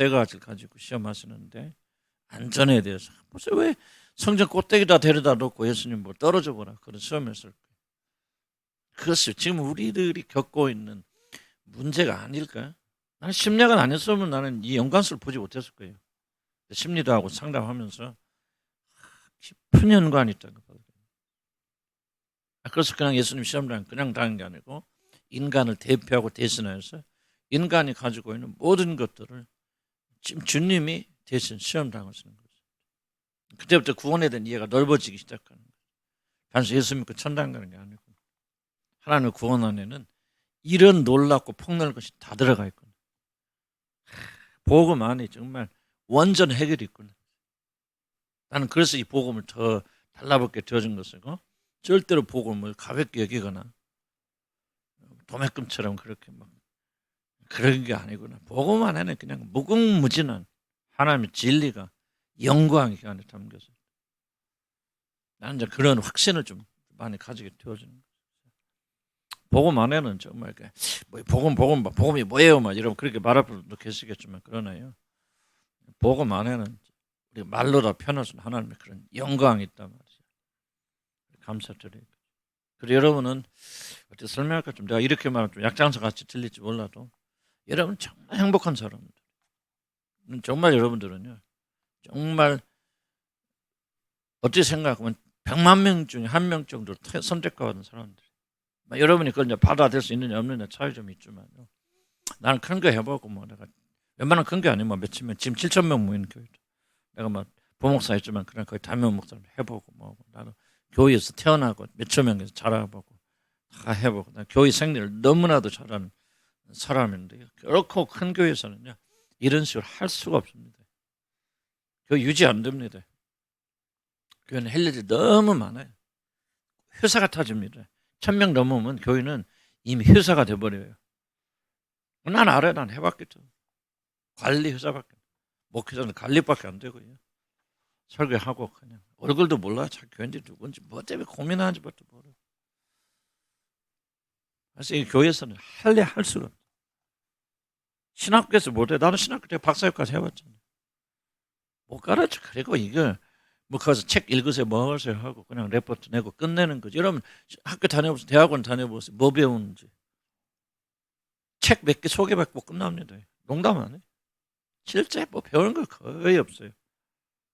세 가지를 가지고 시험하시는데 안전에 대해서 무슨 왜 성전 꼭대기다 데려다 놓고 예수님 뭐 떨어져 보라 그런 시험했을 거예요. 그것이 지금 우리들이 겪고 있는 문제가 아닐까? 나는 심리학은 아니었으면 나는 이 연관성을 보지 못했을 거예요. 심리도 하고 상담하면서 깊은 연관이 있다는 거. 그래서 그냥 예수님 시험장 그냥 당한 게 아니고 인간을 대표하고 대신해서 인간이 가지고 있는 모든 것들을 지금 주님이 대신 시험 당하시는 거죠. 그때부터 구원에 대한 이해가 넓어지기 시작하는 거예요. 단순히 예수 믿고 천당 가는 게 아니고 하나님의 구원 안에는 이런 놀랍고 폭넓은 것이 다 들어가 있구나. 복음 안에 정말 완전 해결이 있구나. 나는 그래서 이 복음을 더 달라붙게 되어진 것이고 절대로 복음을 가볍게 여기거나 도매금처럼 그렇게 막 그런 게 아니구나. 복음 안에는 그냥 무궁무진한 하나님의 진리가 영광이 그 안에 담겨서 나는 이제 그런 확신을 좀 많이 가지게 되어지는 거예요. 복음 안에는 정말 뭐 복음이 뭐예요? 막 이러면 그렇게 말할 분도 계시겠지만 그러나요. 복음 안에는 우리 말로 다 표현할 수 있는 하나님의 그런 영광이 있단 말이죠. 감사드려요. 그리고 여러분은 어떻게 설명할까 좀 내가 이렇게 말하면 좀 약장사 같이 들릴지 몰라도 여러분 정말 행복한 사람들. 정말 여러분들은요. 정말 어떻게 생각하면 100만 명 중에 1명 정도로 선택받은 사람들. 여러분이 그걸 이제 받아들일 수 있느냐 없느냐 차이 좀 있지만요. 나는 큰 거 해보고 뭐 내가 웬만한 큰 게 아니면 뭐 몇천 명 지금 7천 명 모이는 교회도 내가 뭐 부목사 했지만 그냥 거의 담임 목사 해보고 뭐 나는 교회에서 태어나고 몇천 명에서 자라보고 다 해보고 난 교회 생리를 너무나도 잘하는 사람인데 결코 큰 교회에서는요 이런 식으로 할 수가 없습니다. 교회 유지 안 됩니다. 교회는 할 일이 너무 많아요. 회사가 터집니다. 1000명 넘으면 교회는 이미 회사가 돼버려요. 난 알아요. 난 해봤겠죠. 관리 회사밖에 목회자는 관리밖에 안 되고요. 설교하고 그냥 얼굴도 몰라. 자 교인들이 누군지 뭐 때문에 고민하는지부터 모르고. 그래서 이 교회에서는 할래 할 수가 없어요. 신학교에서 못해. 나는 신학교 때 박사학까지 해봤잖아요. 못 가르쳐. 그리고 이거 뭐 가서 책 읽으세요 뭐 하세요 하고 그냥 레포트 내고 끝내는 거지. 여러분 학교 다녀보세요. 대학원 다녀보세요. 뭐 배우는지. 책 몇 개 소개받고 끝납니다. 농담 안 해. 실제 뭐 배우는 거 거의 없어요.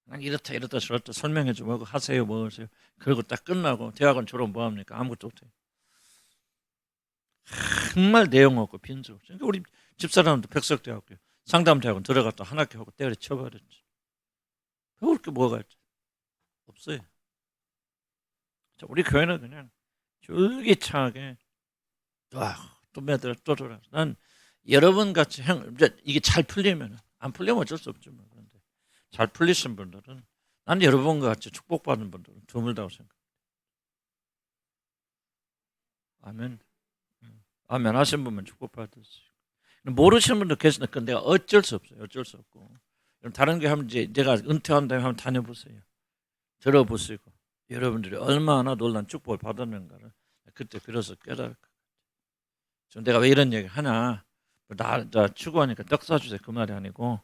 그냥 이렇다 저렇다 설명해 주고 하세요 뭐 하세요. 그리고 딱 끝나고 대학원 졸업 뭐 합니까? 아무것도 못해요. 정말 내용 없고 빈수. 그러니까 우리 집사람도 백석대학교 상담대학원 들어갔다 한 학기 하고 때려쳐버렸지. 배울 게 뭐가 있지? 없어요. 자, 우리 교회는 그냥 줄기차게 또 매들 또 돌아. 난 여러분 같이 이게 잘 풀리면 안 풀리면 어쩔 수 없지만 그런데 잘 풀리신 분들은 난 여러분과 같이 축복받은 분들은 드물다고 생각합니다. 아멘. 아멘 하신 분만 축복받으세요. 모르시는 분도 계시는데 그건 내가 어쩔 수 없어요. 어쩔 수 없고. 다른 게 하면 이제 내가 은퇴한 다음에 한번 다녀보세요. 들어보시고 여러분들이 얼마나 놀란 축복을 받았는가를 그때 비로소 깨달을 것 같아요. 내가 왜 이런 얘기 하나 나 추구하니까 떡 사주세요 그 말이 아니고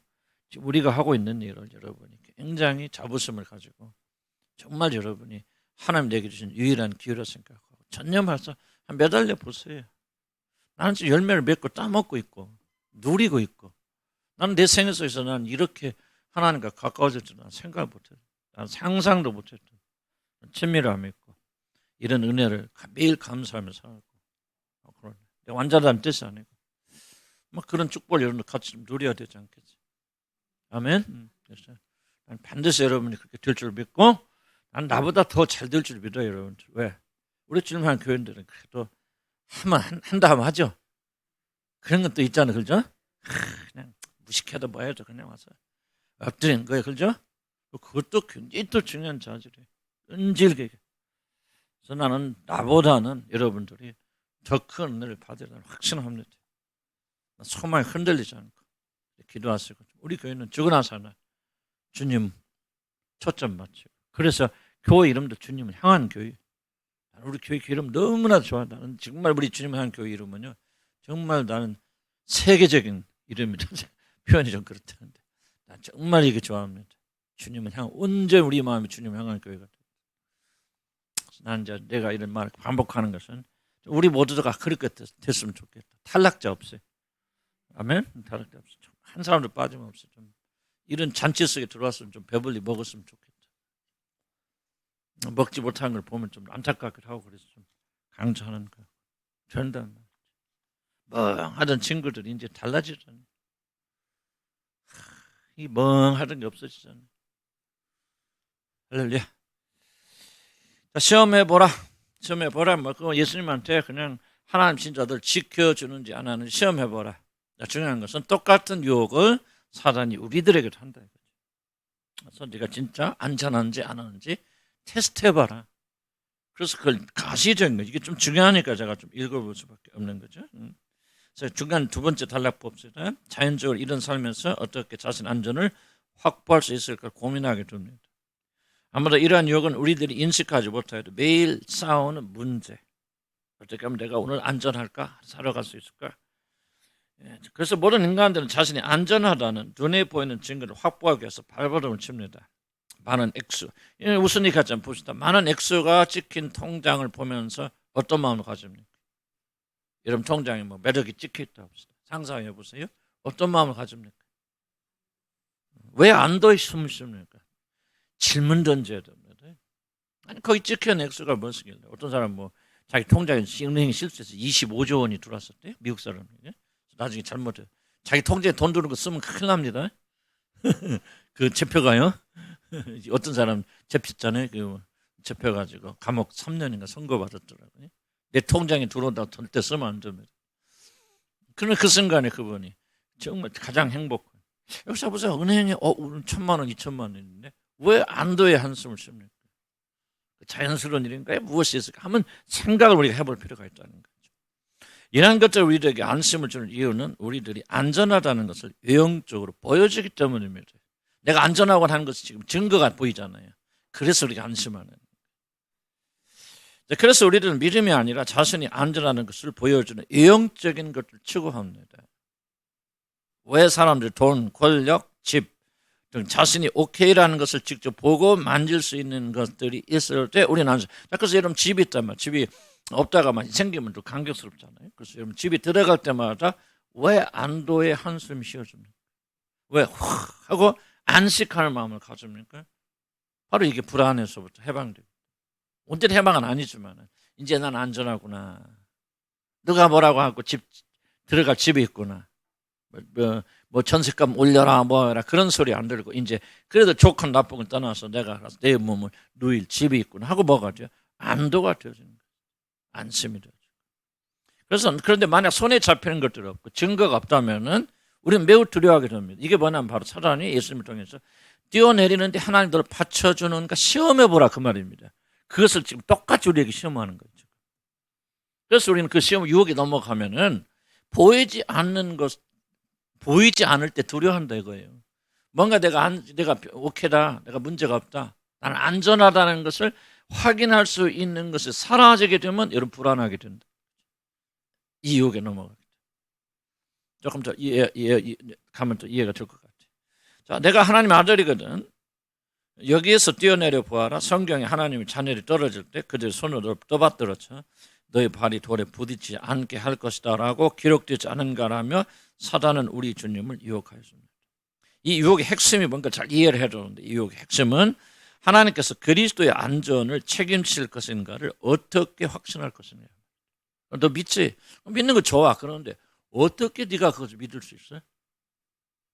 지금 우리가 하고 있는 일을 여러분이 굉장히 자부심을 가지고 정말 여러분이 하나님 내게 주신 유일한 기회라 생각하고 전념해서 한 매달려 보세요. 나는 지금 열매를 맺고 따먹고 있고 누리고 있고 나는 내 생애 속에서 난 이렇게 하나님과 가까워질 줄 생각을 못했어요. 난 상상도 못했던 친밀함이 있고 이런 은혜를 매일 감사하며 살고 그런 완전한 뜻이 아니고 막 그런 축복을 여러분들 같이 좀 누려야 되지 않겠지. 아멘. 그래서 난 반드시 여러분이 그렇게 될 줄 믿고 난 나보다 더 잘 될 줄 믿어요 여러분들. 왜? 우리 주님한 교인들은 그래도 한다 하면 하죠. 그런 것도 있잖아요. 그죠? 그냥 무식해도 뭐 해도 그냥 와서 엎드리는 거예요. 그죠? 그것도 굉장히 또 중요한 자질이에요. 끈질기게. 그래서 나는 나보다는 여러분들이 더 큰 은혜를 받으리라는 확신합니다. 소망이 흔들리지 않고 기도하시고 우리 교회는 죽어나서는 주님 초점 맞추고 그래서 교회 이름도 주님을 향한 교회. 우리 교회 이름 너무나 좋아. 나는 정말 우리 주님을 향한 교회 이름은요. 정말 나는 세계적인 이름이다. 표현이 좀 그렇다는데 난 정말 이게 좋아합니다. 주님은 언제 우리 마음이 주님을 향하는 교회가 돼. 난 이제 내가 이런 말을 반복하는 것은 우리 모두가 그렇게 됐으면 좋겠다. 탈락자 없어요. 아멘. 탈락자 없어. 한 사람도 빠짐없이 좀 이런 잔치 속에 들어왔으면 좀 배불리 먹었으면 좋겠다. 먹지 못하는 걸 보면 좀 안타깝기도 하고 그래서 좀 강조하는 거. 된단 말이지. 멍하던 친구들이 이제 달라지잖아요. 이 멍하던 게 없어지잖아요. 할렐루야. 자, 시험해보라. 시험해보라. 뭐 그거 예수님한테 그냥 하나님 신자들 지켜주는지 안 하는지 시험해보라. 자, 중요한 것은 똑같은 유혹을 사단이 우리들에게도 한다. 그래서 네가 진짜 안전한지 안 하는지 테스트해봐라. 그래서 그걸 가시적인 거죠. 이게 좀 중요하니까 제가 좀 읽어볼 수밖에 없는 거죠. 그래서 중간 두 번째 단락 봅시다. 자연적으로 이런 삶에서 어떻게 자신 안전을 확보할 수 있을까 고민하게 됩니다. 아무래도 이러한 유혹은 우리들이 인식하지 못해도 매일 싸우는 문제. 어떻게 하면 내가 오늘 안전할까? 살아갈 수 있을까? 그래서 모든 인간들은 자신이 안전하다는 눈에 보이는 증거를 확보하기 위해서 발버둥을 칩니다. 많은 액수. 우선이 같이 한번 봅시다. 많은 액수가 찍힌 통장을 보면서 어떤 마음을 가집니까? 여러분 통장에 뭐 매력이 찍혀있다 봅시다. 상상해 보세요. 어떤 마음을 가집니까? 왜 안도의 숨을 쉽니까? 질문 던져야 됩니다. 아니 거기 찍힌 액수가 무엇이길래? 어떤 사람 뭐 자기 통장에 은행에 실수해서 25조 원이 들어왔었대요. 미국 사람에게. 나중에 잘못해. 자기 통장에 돈 들어오는 거 쓰면 큰일 납니다. 그 잡혀가요. 어떤 사람 잡혔잖아요. 그 잡혀가지고 감옥 3년인가 선고받았더라고요. 내 통장에 들어온다고 절대 쓰면 안 됩니다. 그러나 그 순간에 그분이 정말 가장 행복한. 여기서 보세요. 은행에 오늘 1,000만 원, 2,000만 원인데 왜 안도의 한숨을 쉽니까? 자연스러운 일인가요? 무엇이 있을까? 하면 생각을 우리가 해볼 필요가 있다는 거죠. 이러한 것들 우리들에게 안심을 주는 이유는 우리들이 안전하다는 것을 외형적으로 보여주기 때문입니다. 내가 안전하고 하는 것이 지금 증거가 보이잖아요. 그래서 우리가 안심하는 거예요. 그래서 우리들은 믿음이 아니라 자신이 안전하는 것을 보여주는 외형적인 것을 추구합니다. 왜 사람들이 돈, 권력, 집 등 자신이 오케이라는 것을 직접 보고 만질 수 있는 것들이 있을 때 우리는 안전. 그래서 여러분 집이 있단 말이에요. 집이 없다가만 생기면 또 감격스럽잖아요. 그래서 여러분 집이 들어갈 때마다 왜 안도의 한숨이 쉬어집니까? 왜 확 하고 안식하는 마음을 가집니까? 바로 이게 불안에서부터 해방돼요. 온전히 해방은 아니지만 이제 난 안전하구나. 누가 뭐라고 하고 집 들어갈 집이 있구나. 뭐 전세값 올려라 뭐라 그런 소리 안 들고 이제 그래도 좋건 나쁘건 떠나서 내가 내 몸을 누일 집이 있구나 하고 뭐가 돼요? 안도가 되어지는 거예요. 안심이 되죠. 그래서 그런데 만약 손에 잡히는 것들 없고 증거가 없다면은 우리는 매우 두려워하게 됩니다. 이게 뭐냐면 바로 사단이 예수님을 통해서 뛰어내리는데 하나님 너를 받쳐주는가 시험해보라 그 말입니다. 그것을 지금 똑같이 우리에게 시험하는 거죠. 그래서 우리는 그 시험 유혹에 넘어가면은 보이지 않을 때 두려워한다 이거예요. 뭔가 내가 오케이다, 내가 문제가 없다, 나는 안전하다는 것을 확인할 수 있는 것이 사라지게 되면 여러분 불안하게 된다. 이 유혹에 넘어가게 돼. 조금 더 가면 또 이해가 될 것 같아요. 자, 내가 하나님의 아들이거든. 여기에서 뛰어내려 보아라. 성경에 하나님의 자녀들이 떨어질 때 그들의 손으로 떠받들었죠. 너의 발이 돌에 부딪히지 않게 할 것이다 라고 기록되지 않은가라며 사단은 우리 주님을 유혹하였습니다. 이 유혹의 핵심이 뭔가 잘 이해를 해야 되는데 이 유혹의 핵심은 하나님께서 그리스도의 안전을 책임질 것인가를 어떻게 확신할 것이냐. 너 믿지? 믿는 거 좋아. 그런데 어떻게 네가 그것을 믿을 수 있어요?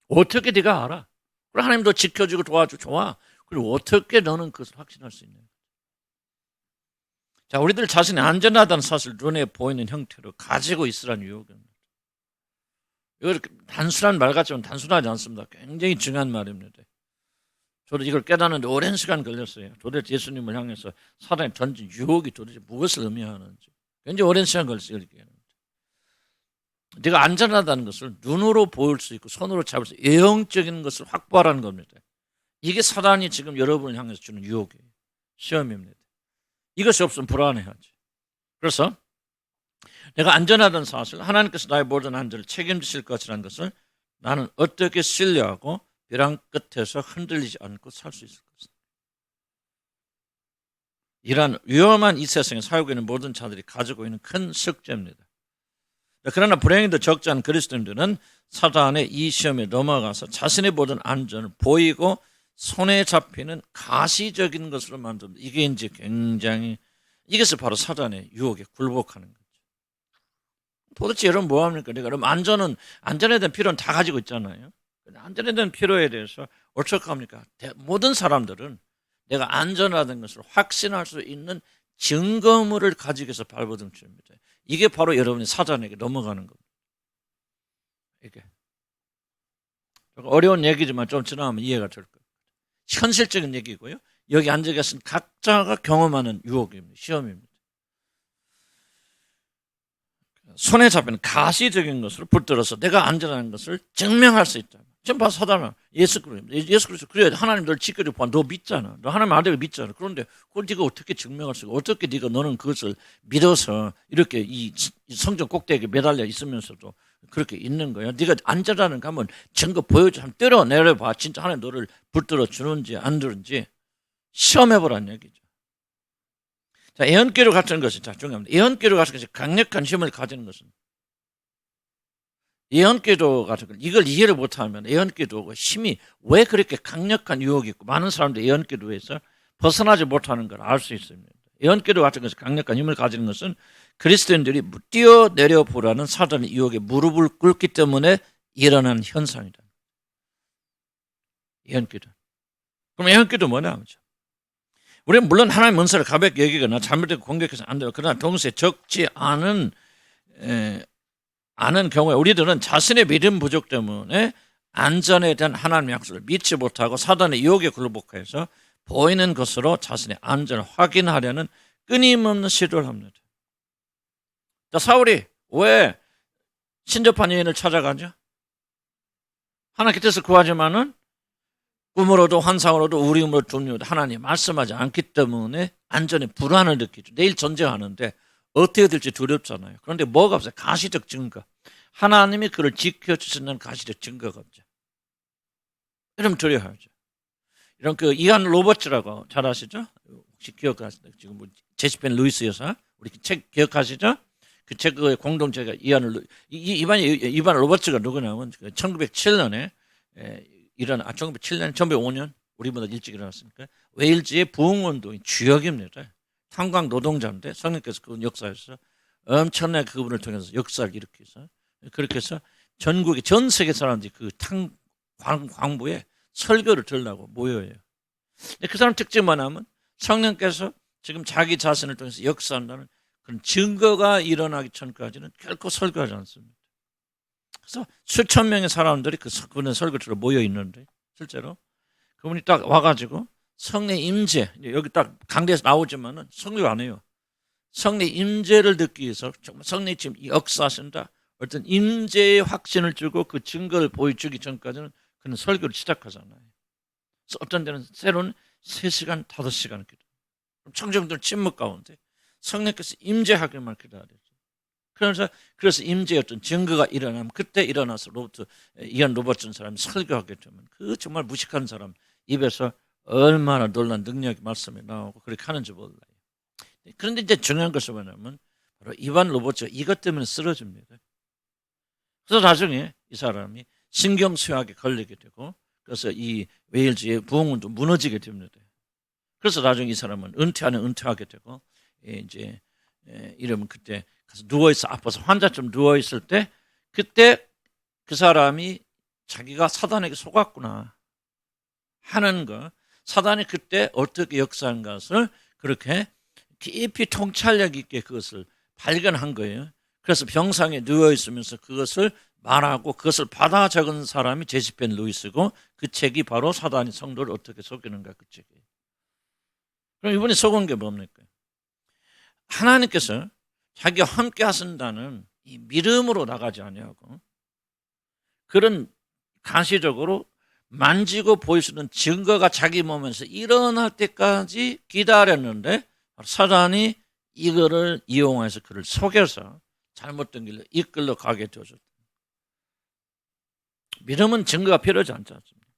어떻게 네가 알아? 그리고 하나님도 지켜주고 도와주고 좋아. 그리고 어떻게 너는 그것을 확신할 수 있냐. 자, 우리들 자신이 안전하다는 사실 눈에 보이는 형태로 가지고 있으라는 유혹입니다. 이거 단순한 말 같지만 단순하지 않습니다. 굉장히 중요한 말입니다. 저도 이걸 깨닫는데 오랜 시간 걸렸어요. 도대체 예수님을 향해서 사단이 던진 유혹이 도대체 무엇을 의미하는지 굉장히 오랜 시간 걸렸어요. 네가 안전하다는 것을 눈으로 보일 수 있고 손으로 잡을 수 있고 외형적인 것을 확보하라는 겁니다. 이게 사단이 지금 여러분을 향해서 주는 유혹이에요. 시험입니다. 이것이 없으면 불안해하지. 그래서 내가 안전하다는 사실, 하나님께서 나의 모든 안전을 책임지실 것이라는 것을 나는 어떻게 신뢰하고 벼랑 끝에서 흔들리지 않고 살 수 있을 것인가. 이러한 위험한 이 세상에 살고 있는 모든 자들이 가지고 있는 큰 숙제입니다. 그러나 불행히도 적지 않은 그리스도인들은 사단의 이 시험에 넘어가서 자신의 모든 안전을 보이고 손에 잡히는 가시적인 것으로 만듭니다. 이게 이제 굉장히, 이것이 바로 사단의 유혹에 굴복하는 거죠. 도대체 여러분 뭐합니까? 내가 그럼 안전에 대한 필요는 다 가지고 있잖아요. 안전에 대한 필요에 대해서 어떻게 합니까? 모든 사람들은 내가 안전하다는 것을 확신할 수 있는 증거물을 가지고 해서 발버둥 칩니다. 이게 바로 여러분이 사단에게 넘어가는 겁니다. 이게 어려운 얘기지만 좀 지나면 이해가 될 거예요. 현실적인 얘기고요. 여기 앉아 계신 각자가 경험하는 유혹입니다. 시험입니다. 손에 잡히는 가시적인 것으로 붙들어서 내가 안전한 것을 증명할 수 있다. 지금 봐, 사단은 예수 그리스도 그래, 하나님 널 지켜주고 너 믿잖아. 너 하나님 아들을 믿잖아. 그런데 그걸 네가 어떻게 증명할 수 있고, 어떻게 너는 그것을 믿어서 이렇게 이 성전 꼭대기에 매달려 있으면서도 그렇게 있는 거야. 네가 안전하는 거 한번 증거 보여줘. 한번 때려 내려봐. 진짜 하나님 너를 붙들어 주는지 안 주는지 시험해보라는 얘기죠. 자, 예언기로 같은 것이 중요합니다. 예언기로 같은 것이 강력한 힘을 가지는 것은, 예언기도 같은 것, 이걸 이해를 못하면 예언기도 힘이 왜 그렇게 강력한 유혹이 있고 많은 사람들이 예언기도에서 벗어나지 못하는 걸 알 수 있습니다. 예언기도 같은 것이 강력한 힘을 가지는 것은 그리스도인들이 뛰어내려 보라는 사단의 유혹에 무릎을 꿇기 때문에 일어나는 현상이다. 예언기도. 그럼 예언기도 뭐냐 하죠. 우리는 물론 하나님의 은사를 가볍게 여기거나 잘못되고 공격해서는 안 돼요. 그러나 동시에 적지 않은 경우에 우리들은 자신의 믿음 부족 때문에 안전에 대한 하나님의 약속을 믿지 못하고 사단의 유혹에 굴복해서 보이는 것으로 자신의 안전을 확인하려는 끊임없는 시도를 합니다. 자, 사울이 왜 신접한 여인을 찾아가죠? 하나님께 뜻을 구하지만은 꿈으로도 환상으로도 우리음으로 존재로도 하나님 말씀하지 않기 때문에 안전에 불안을 느끼죠. 내일 전쟁하는데 어떻게 될지 두렵잖아요. 그런데 뭐가 없어요? 가시적 증거. 하나님이 그를 지켜주신다는 가시적 증거가 없죠. 이러면 두려워하죠. 이런 그 이안 로버츠라고 잘 아시죠? 혹시 기억하시죠? 지금 제시펜 루이스 여사, 우리 책 기억하시죠? 그 책의 공동체가 이반 로버츠가 누구냐면 1907년에 1905년 우리보다 일찍 일어났으니까 웨일즈의 부흥운동의 주역입니다. 탄광 노동자인데 성령께서 그분 역사에서 엄청나게 그분을 통해서 역사를 일으켜서 그렇게 해서 전국의 전 세계 사람들이 그 광부에 설교를 들으려고 모여요. 그 사람 특징만 하면 성령께서 지금 자기 자신을 통해서 역사한다는 그런 증거가 일어나기 전까지는 결코 설교하지 않습니다. 그래서 수천 명의 사람들이 그분의 설교를 들어 모여 있는데 실제로 그분이 딱 와가지고 성령 임재, 여기 딱 강대에서 나오지만은 설교 안 해요. 성령 임재를 듣기 위해서 정말 성령이 지금 역사하신다, 어떤 임재의 확신을 주고 그 증거를 보여주기 전까지는 그는 설교를 시작하잖아요. 그래서 어떤 데는 새로운 3시간, 5시간 기도. 청중들 침묵 가운데 성령께서 임재하기만 기다려요. 그래서 임재의 어떤 증거가 일어나면 그때 일어나서 이안 로버츠 사람이 설교하게 되면 그 정말 무식한 사람 입에서 얼마나 놀란 능력의 말씀이 나오고 그렇게 하는지 몰라요. 그런데 이제 중요한 것은 뭐냐면 바로 이안 로버츠가 이것 때문에 쓰러집니다. 그래서 나중에 이 사람이 신경쇠약에 걸리게 되고 그래서 이 웨일즈의 부흥운도 무너지게 됩니다. 그래서 나중에 이 사람은 은퇴하게 되고 이제 이러면 그때 가서 누워있어, 아파서 환자처럼 누워있을 때 그때 그 사람이 자기가 사단에게 속았구나 하는 거, 사단이 그때 어떻게 역사한 것을 그렇게 깊이 통찰력 있게 그것을 발견한 거예요. 그래서 병상에 누워있으면서 그것을 말하고 그것을 받아 적은 사람이 제시펜 루이스고 그 책이 바로 사단이 성도를 어떻게 속이는가 그 책이에요. 그럼 이분이 속은 게 뭡니까? 하나님께서 자기와 함께 하신다는 이 믿음으로 나가지 아니하고 그런 가시적으로 만지고 보일 수 있는 증거가 자기 몸에서 일어날 때까지 기다렸는데 사단이 이거를 이용해서 그를 속여서 잘못된 길로 이끌러 가게 되어졌다. 믿음은 증거가 필요하지 않지 않습니까?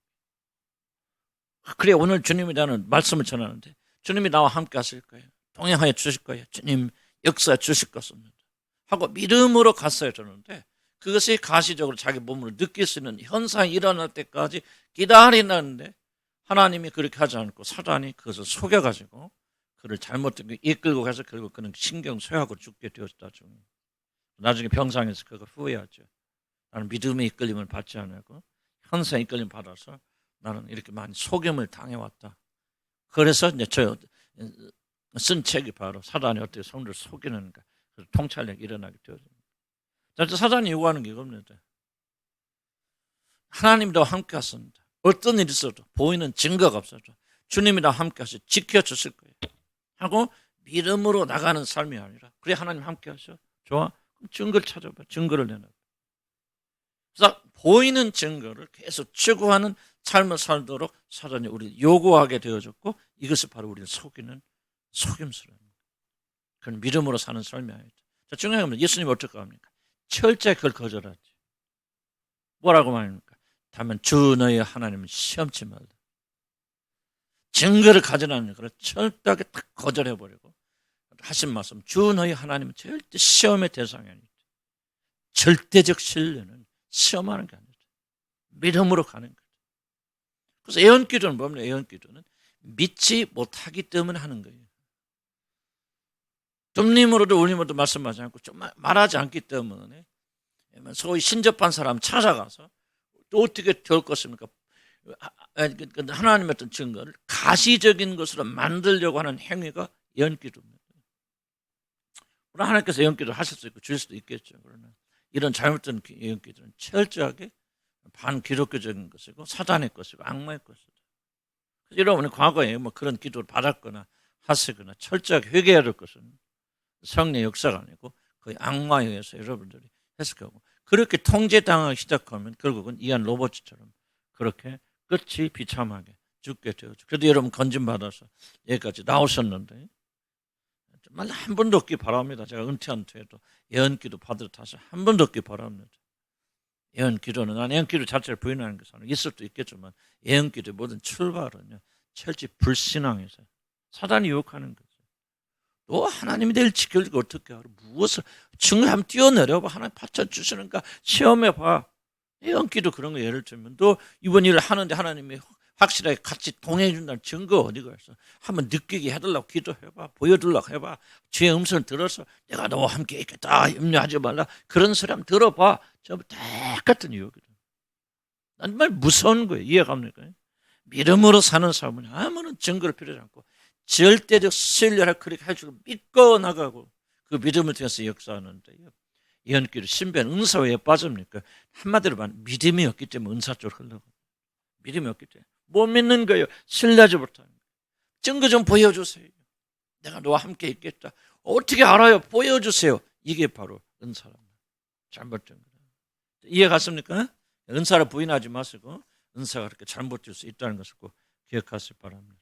그래 오늘 주님이 나는 말씀을 전하는데 주님이 나와 함께 하실 거예요. 동행하여 주실 거예요. 주님 역사해 주실 것입니다. 하고 믿음으로 갔어야 되는데 그것이 가시적으로 자기 몸으로 느낄 수 있는 현상이 일어날 때까지 기다리는데 하나님이 그렇게 하지 않고 사단이 그것을 속여가지고 그를 잘못된 이끌고 가서 결국 그는 신경쇠하고 죽게 되었다. 나중에 병상에서 그거 후회하죠. 나는 믿음의 이끌림을 받지 않고 현상의 이끌림 받아서 나는 이렇게 많이 속임을 당해왔다. 그래서 이제 저 쓴 책이 바로 사단이 어떻게 성도를 속이는가. 통찰력이 일어나게 되어집니다. 사단이 요구하는 게 이겁니다. 하나님도 함께 하십니다. 어떤 일이 있어도 보이는 증거가 없어도 주님이 나와 함께 하셔 지켜주실 거예요. 하고 믿음으로 나가는 삶이 아니라 그래 하나님 함께 하셔. 좋아. 그럼 증거를 찾아봐. 증거를 내놔. 그래서 보이는 증거를 계속 추구하는 삶을 살도록 사단이 우리를 요구하게 되어졌고 이것이 바로 우리를 속이는 속임수라는 거예요. 그건 믿음으로 사는 삶이 아니다. 자, 중요한 건 예수님이 어떻게 합니까? 철저히 그걸 거절하지. 뭐라고 말합니까? 다만 주 너희 하나님은 시험치 말라. 증거를 가져라는 걸 철저하게 딱 거절해버리고 하신 말씀 주 너희 하나님은 절대 시험의 대상이 아니다. 절대적 신뢰는 시험하는 게 아니다. 믿음으로 가는 거죠. 그래서 애언기도는 뭡니까? 애언기도는 믿지 못하기 때문에 하는 거예요. 좀님으로도 울림으로도 말씀하지 않고 좀 말하지 않기 때문에 소위 신접한 사람 찾아가서 또 어떻게 될 것입니까? 하나님의 어떤 증거를 가시적인 것으로 만들려고 하는 행위가 예언기도입니다. 물론 하나님께서 예언기도를 하실 수 있고 주실 수도 있겠죠. 그러나 이런 잘못된 예언기도는 철저하게 반기독교적인 것이고 사단의 것이고 악마의 것이다. 여러분이 과거에 뭐 그런 기도를 받았거나 하시거나 철저하게 회개해야 될 것은 성령의 역사가 아니고 거의 악마에 의해서 여러분들이 했을 거고 그렇게 통제당하기 시작하면 결국은 이한 로버츠처럼 그렇게 끝이 비참하게 죽게 되었죠. 그래도 여러분 건진받아서 여기까지 나오셨는데 정말 한 번도 없기 바랍니다. 제가 은퇴한 뒤에도 예언기도 받을 탓을 한 번도 없기 바랍니다. 예언기도는 난 예언기도 자체를 부인하는 것은 있을 수도 있겠지만 예언기도의 모든 출발은요 철저히 불신앙에서 사단이 유혹하는 거죠. 너 하나님이 내일 지켜주고 어떻게 알아? 무엇을 증거 한번 뛰어내려봐. 하나님 받쳐주시는가 시험해봐. 예언기도 그런 거 예를 들면 너 이번 일을 하는데 하나님이 확실하게 같이 동행해 준다는 증거 어디가 있어? 한번 느끼게 해달라고 기도해봐. 보여달라고 해봐. 주의 음성을 들어서 내가 너와 함께 있겠다. 염려하지 말라. 그런 사람 들어봐. 전부 똑같은 이유거든. 난 정말 무서운 거예요. 이해갑니까? 믿음으로 사는 삶은 아무런 증거를 필요하지 않고 절대적 신뢰를 그렇게 해주고 믿고 나가고 그 믿음을 통해서 역사하는데요. 예언기도 신비한 은사 왜 빠집니까? 한마디로 말하면 믿음이 없기 때문에 은사 쪽으로 흘러가고 믿음이 없기 때문에 못 믿는 거예요. 신뢰하지 못하는 거예요. 증거 좀 보여주세요. 내가 너와 함께 있겠다. 어떻게 알아요? 보여주세요. 이게 바로 은사랍니다. 잘못된 거예요. 이해 갔습니까? 은사를 부인하지 마시고 은사가 그렇게 잘못될 수 있다는 것을 꼭 기억하시기 바랍니다.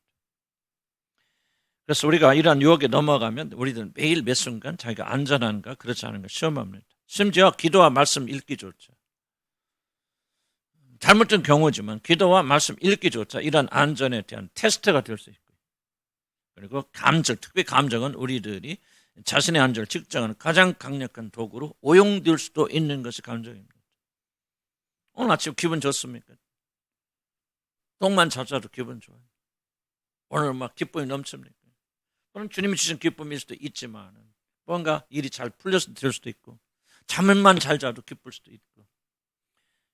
그래서 우리가 이러한 유혹에 넘어가면 우리들은 매일 몇 순간 자기가 안전한가 그렇지 않은가 시험합니다. 심지어 기도와 말씀 읽기조차 잘못된 경우지만 기도와 말씀 읽기조차 이러한 안전에 대한 테스트가 될 수 있고 그리고 감정, 특히 감정은 우리들이 자신의 안전을 측정하는 가장 강력한 도구로 오용될 수도 있는 것이 감정입니다. 오늘 아침 기분 좋습니까? 똥만 찾아도 기분 좋아요. 오늘 막 기쁨이 넘칩니까? 그럼 주님이 주신 기쁨일 수도 있지만 뭔가 일이 잘 풀려서 될 수도 있고 잠을만 잘 자도 기쁠 수도 있고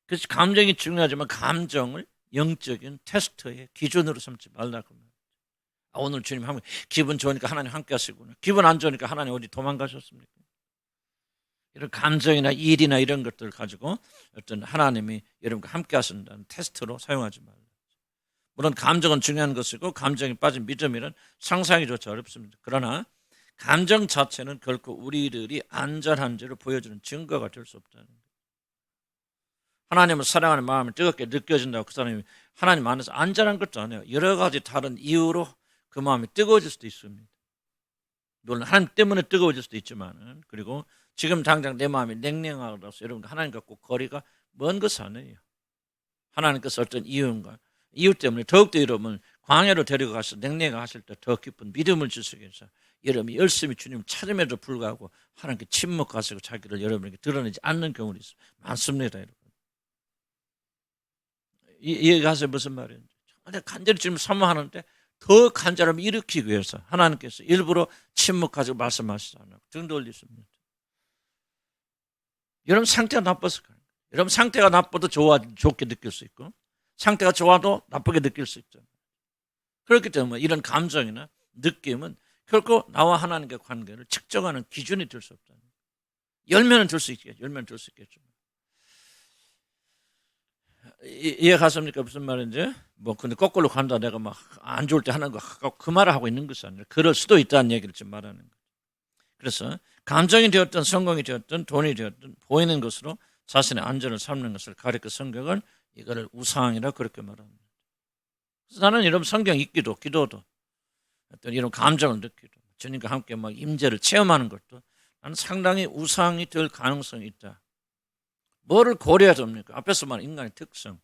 그래서 감정이 중요하지만 감정을 영적인 테스트의 기준으로 삼지 말라고 합니다. 오늘 주님 하면 기분 좋으니까 하나님 함께 하시구나. 기분 안 좋으니까 하나님 어디 도망가셨습니까? 이런 감정이나 일이나 이런 것들을 가지고 어떤 하나님이 여러분과 함께 하신다는 테스트로 사용하지 말라. 물론 감정은 중요한 것이고 감정이 빠진 믿음이란 상상이조차 어렵습니다. 그러나 감정 자체는 결코 우리들이 안전한지를 보여주는 증거가 될 수 없다는 거예요. 하나님을 사랑하는 마음이 뜨겁게 느껴진다고 그 사람이 하나님 안에서 안전한 것도 아니에요. 여러 가지 다른 이유로 그 마음이 뜨거워질 수도 있습니다. 물론 하나님 때문에 뜨거워질 수도 있지만 그리고 지금 당장 내 마음이 냉랭하다서 여러분 하나님과 꼭 거리가 먼 것은 아니에요. 하나님께서 어떤 이유 때문에 더욱더 여러분 광야로 데려가서 냉랭하 하실 때 더 깊은 믿음을 주시기 위해서 여러분이 열심히 주님을 찾음에도 불구하고 하나님께 침묵하시고 자기를 여러분에게 드러내지 않는 경우도 많습니다. 여러분. 이해가세요? 무슨 말인지. 정말 간절히 주님을 사모하는데 더 간절함을 일으키기 위해서 하나님께서 일부러 침묵하시고 말씀하시지 않고 등 돌리십니다. 여러분 상태가 나빠서 그래요. 여러분 상태가 나빠도 좋게 느낄 수 있고 상태가 좋아도 나쁘게 느낄 수 있죠. 그렇기 때문에 이런 감정이나 느낌은 결코 나와 하나님과의 관계를 측정하는 기준이 될 수 없다. 열매는 들 수 있겠죠. 열매는 들 수 있겠죠. 이해가십니까? 무슨 말인지? 근데 거꾸로 간다. 내가 막 안 좋을 때 하는 거 그 말을 하고 있는 것이 아니라 그럴 수도 있다는 얘기를 지금 말하는 거예요. 그래서 감정이 되었든 성공이 되었든 돈이 되었든 보이는 것으로 자신의 안전을 삼는 것을 가리켜 성경은 이거를 우상이라 그렇게 말합니다. 그래서 나는 이런 성경 읽기도 기도도 어떤 이런 감정을 느끼도 주님과 함께 막 임재를 체험하는 것도 나는 상당히 우상이 될 가능성이 있다. 뭐를 고려해야 됩니까? 앞에서 말한 인간의 특성.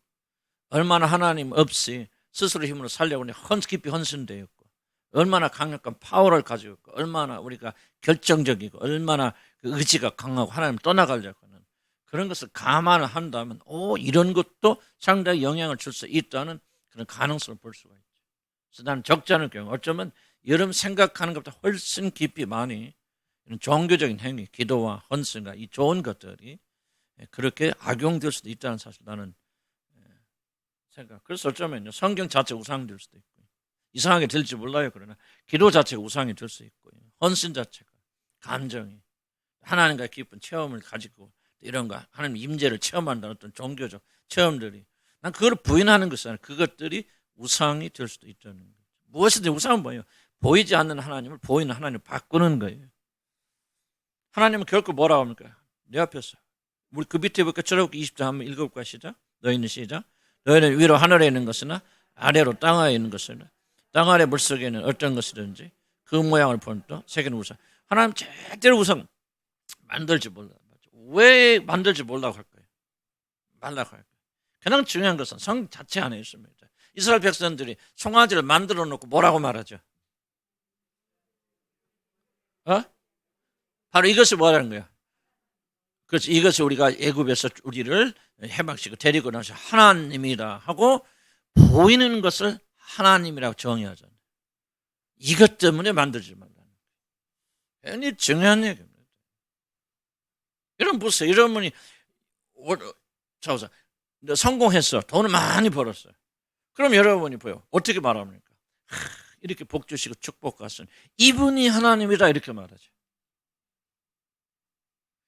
얼마나 하나님 없이 스스로 힘으로 살려고 깊이 헌신되어 있고 얼마나 강력한 파워를 가지고 있고 얼마나 우리가 결정적이고 얼마나 그 의지가 강하고 하나님을 떠나가려고 하는 그런 것을 감안을 한다면 이런 것도 상당히 영향을 줄 수 있다는 그런 가능성을 볼 수가 있죠. 그래서 나는 적지 않을 경우 어쩌면 여러분 생각하는 것보다 훨씬 깊이 많이 이런 종교적인 행위, 기도와 헌신과 이 좋은 것들이 그렇게 악용될 수도 있다는 사실 나는 생각. 그래서 어쩌면요 성경 자체가 우상이 될 수도 있고요. 이상하게 될지 몰라요. 그러나 기도 자체가 우상이 될 수 있고요. 헌신 자체가 감정이 하나님과의 깊은 체험을 가지고 이런 거 하나님 임재를 체험한다는 어떤 종교적 체험들이 난 그걸 부인하는 것이 아니라 그것들이 우상이 될 수도 있다는 거죠. 무엇이든 우상은 뭐예요? 보이지 않는 하나님을 보이는 하나님을 바꾸는 거예요. 하나님은 결코 뭐라고 합니까? 내 앞에서 우리 그 밑에 볼까? 출애굽기 20장 한번 읽어볼까? 시작. 너희는 시작. 너희는 위로 하늘에 있는 것이나 아래로 땅 아래에 있는 것이나 땅 아래 물속에 있는 어떤 것이든지 그 모양을 본또 새기는 우상. 하나님 절대로 우상 만들지 몰라. 왜 만들지 몰라고 할까요? 말라고 할까요? 가장 중요한 것은 성 자체 안에 있습니다. 이스라엘 백성들이 송아지를 만들어 놓고 뭐라고 말하죠? 바로 이것이 뭐라는 거야? 그렇지. 이것이 우리가 애굽에서 우리를 해방시키고 데리고 나서 하나님이다 하고 보이는 것을 하나님이라고 정의하잖아요. 이것 때문에 만들지 말라는 거예요. 굉장히 중요한 얘기입니다. 여러분 보세요. 여러분이 성공했어. 돈을 많이 벌었어요. 그럼 여러분이 보여. 어떻게 말합니까? 이렇게 복 주시고 축복하신 이분이 하나님이다 이렇게 말하죠.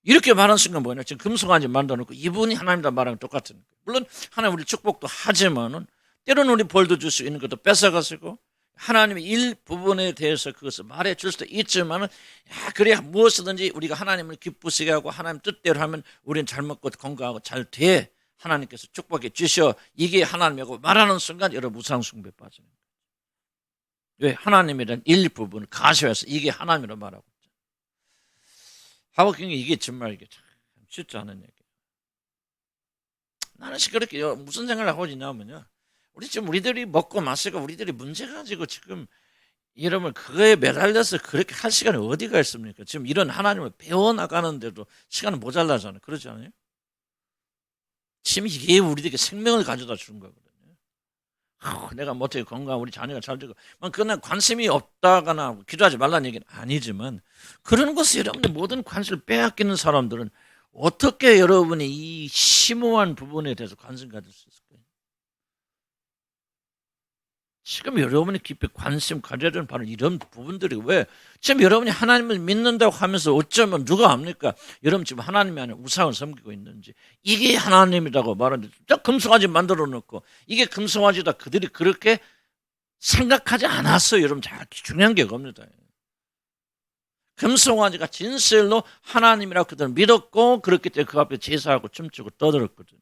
이렇게 말하는 순간 뭐냐? 지금 금송아지 만들어놓고 이분이 하나님이다 말하는 똑같은 거예요. 물론 하나님 우리 축복도 하지만은 때로는 우리 벌도 줄 수 있는 것도 뺏어가시고 하나님의 일부분에 대해서 그것을 말해줄 수도 있지만은 그래야 무엇이든지 우리가 하나님을 기쁘시게 하고 하나님 뜻대로 하면 우리는 잘 먹고 건강하고 잘 돼. 하나님께서 축복해 주셔. 이게 하나님이고 말하는 순간 여러분 우상숭배에 빠지는 거예요. 왜? 하나님이란 일부분을 가셔서 이게 하나님이라고 말하고 있죠. 하버킹이 이게 정말 이게 참 쉽지 않은 얘기예요. 나는 그렇게 무슨 생각을 하고 있냐면요. 우리들이 먹고 마시고 우리들이 문제 가지고 지금 여러분 그거에 매달려서 그렇게 할 시간이 어디가 있습니까? 지금 이런 하나님을 배워나가는데도 시간은 모자라잖아요. 그러지 않아요? 지금 이게 우리들에게 생명을 가져다 주는 거거든요. 내가 못해 건강 우리 자녀가 잘 되고 그날 관심이 없다거나 기도하지 말라는 얘기는 아니지만 그런 것을 여러분의 모든 관심을 빼앗기는 사람들은 어떻게 여러분이 이 심오한 부분에 대해서 관심 가질 수 있을까요? 지금 여러분이 깊이 관심 가져야 되는 바로 이런 부분들이 왜 지금 여러분이 하나님을 믿는다고 하면서 어쩌면 누가 압니까? 여러분 지금 하나님이 아니라 우상을 섬기고 있는지 이게 하나님이라고 말하는데 금송아지 만들어 놓고 이게 금송아지다 그들이 그렇게 생각하지 않았어요. 여러분 잘 중요한 게 겁니다. 금송아지가 진실로 하나님이라고 그들은 믿었고 그렇기 때문에 그 앞에 제사하고 춤추고 떠들었거든요.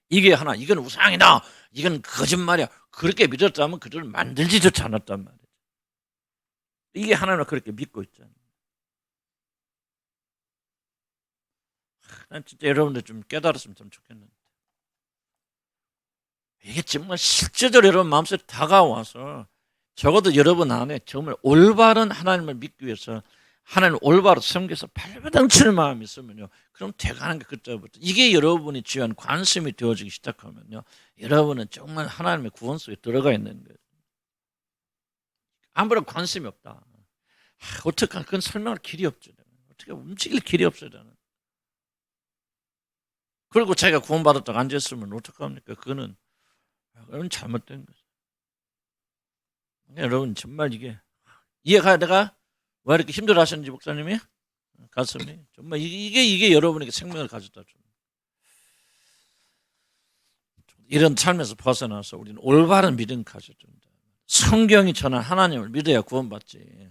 이게 이건 우상이다. 이건 거짓말이야. 그렇게 믿었다면 그들을 만들지도 않았단 말이에요. 이게 하나님을 그렇게 믿고 있잖아요. 난 진짜 여러분들 좀 깨달았으면 참 좋겠는데. 이게 정말 실제적으로 여러분 마음속에 다가와서 적어도 여러분 안에 정말 올바른 하나님을 믿기 위해서 하나님을 올바로 섬겨서 발버둥치는 마음이 있으면요, 그럼 돼가는 게 그때부터 이게 여러분이 주한 관심이 되어지기 시작하면요, 여러분은 정말 하나님의 구원 속에 들어가 있는 거예요. 아무런 관심이 없다. 어떻게 그건 설명할 길이 없죠. 어떻게 움직일 길이 없어요. 그리고 자기가 구원받았다고 앉아있으면 어떡합니까? 그건 잘못된 거죠. 여러분 정말 이게 이해가 내가 왜 이렇게 힘들어 하셨는지 목사님이 가슴이 정말 이게 여러분에게 생명을 가졌다. 이런 삶에서 벗어나서 우리는 올바른 믿음 가져야 된다. 성경이 전한 하나님을 믿어야 구원받지.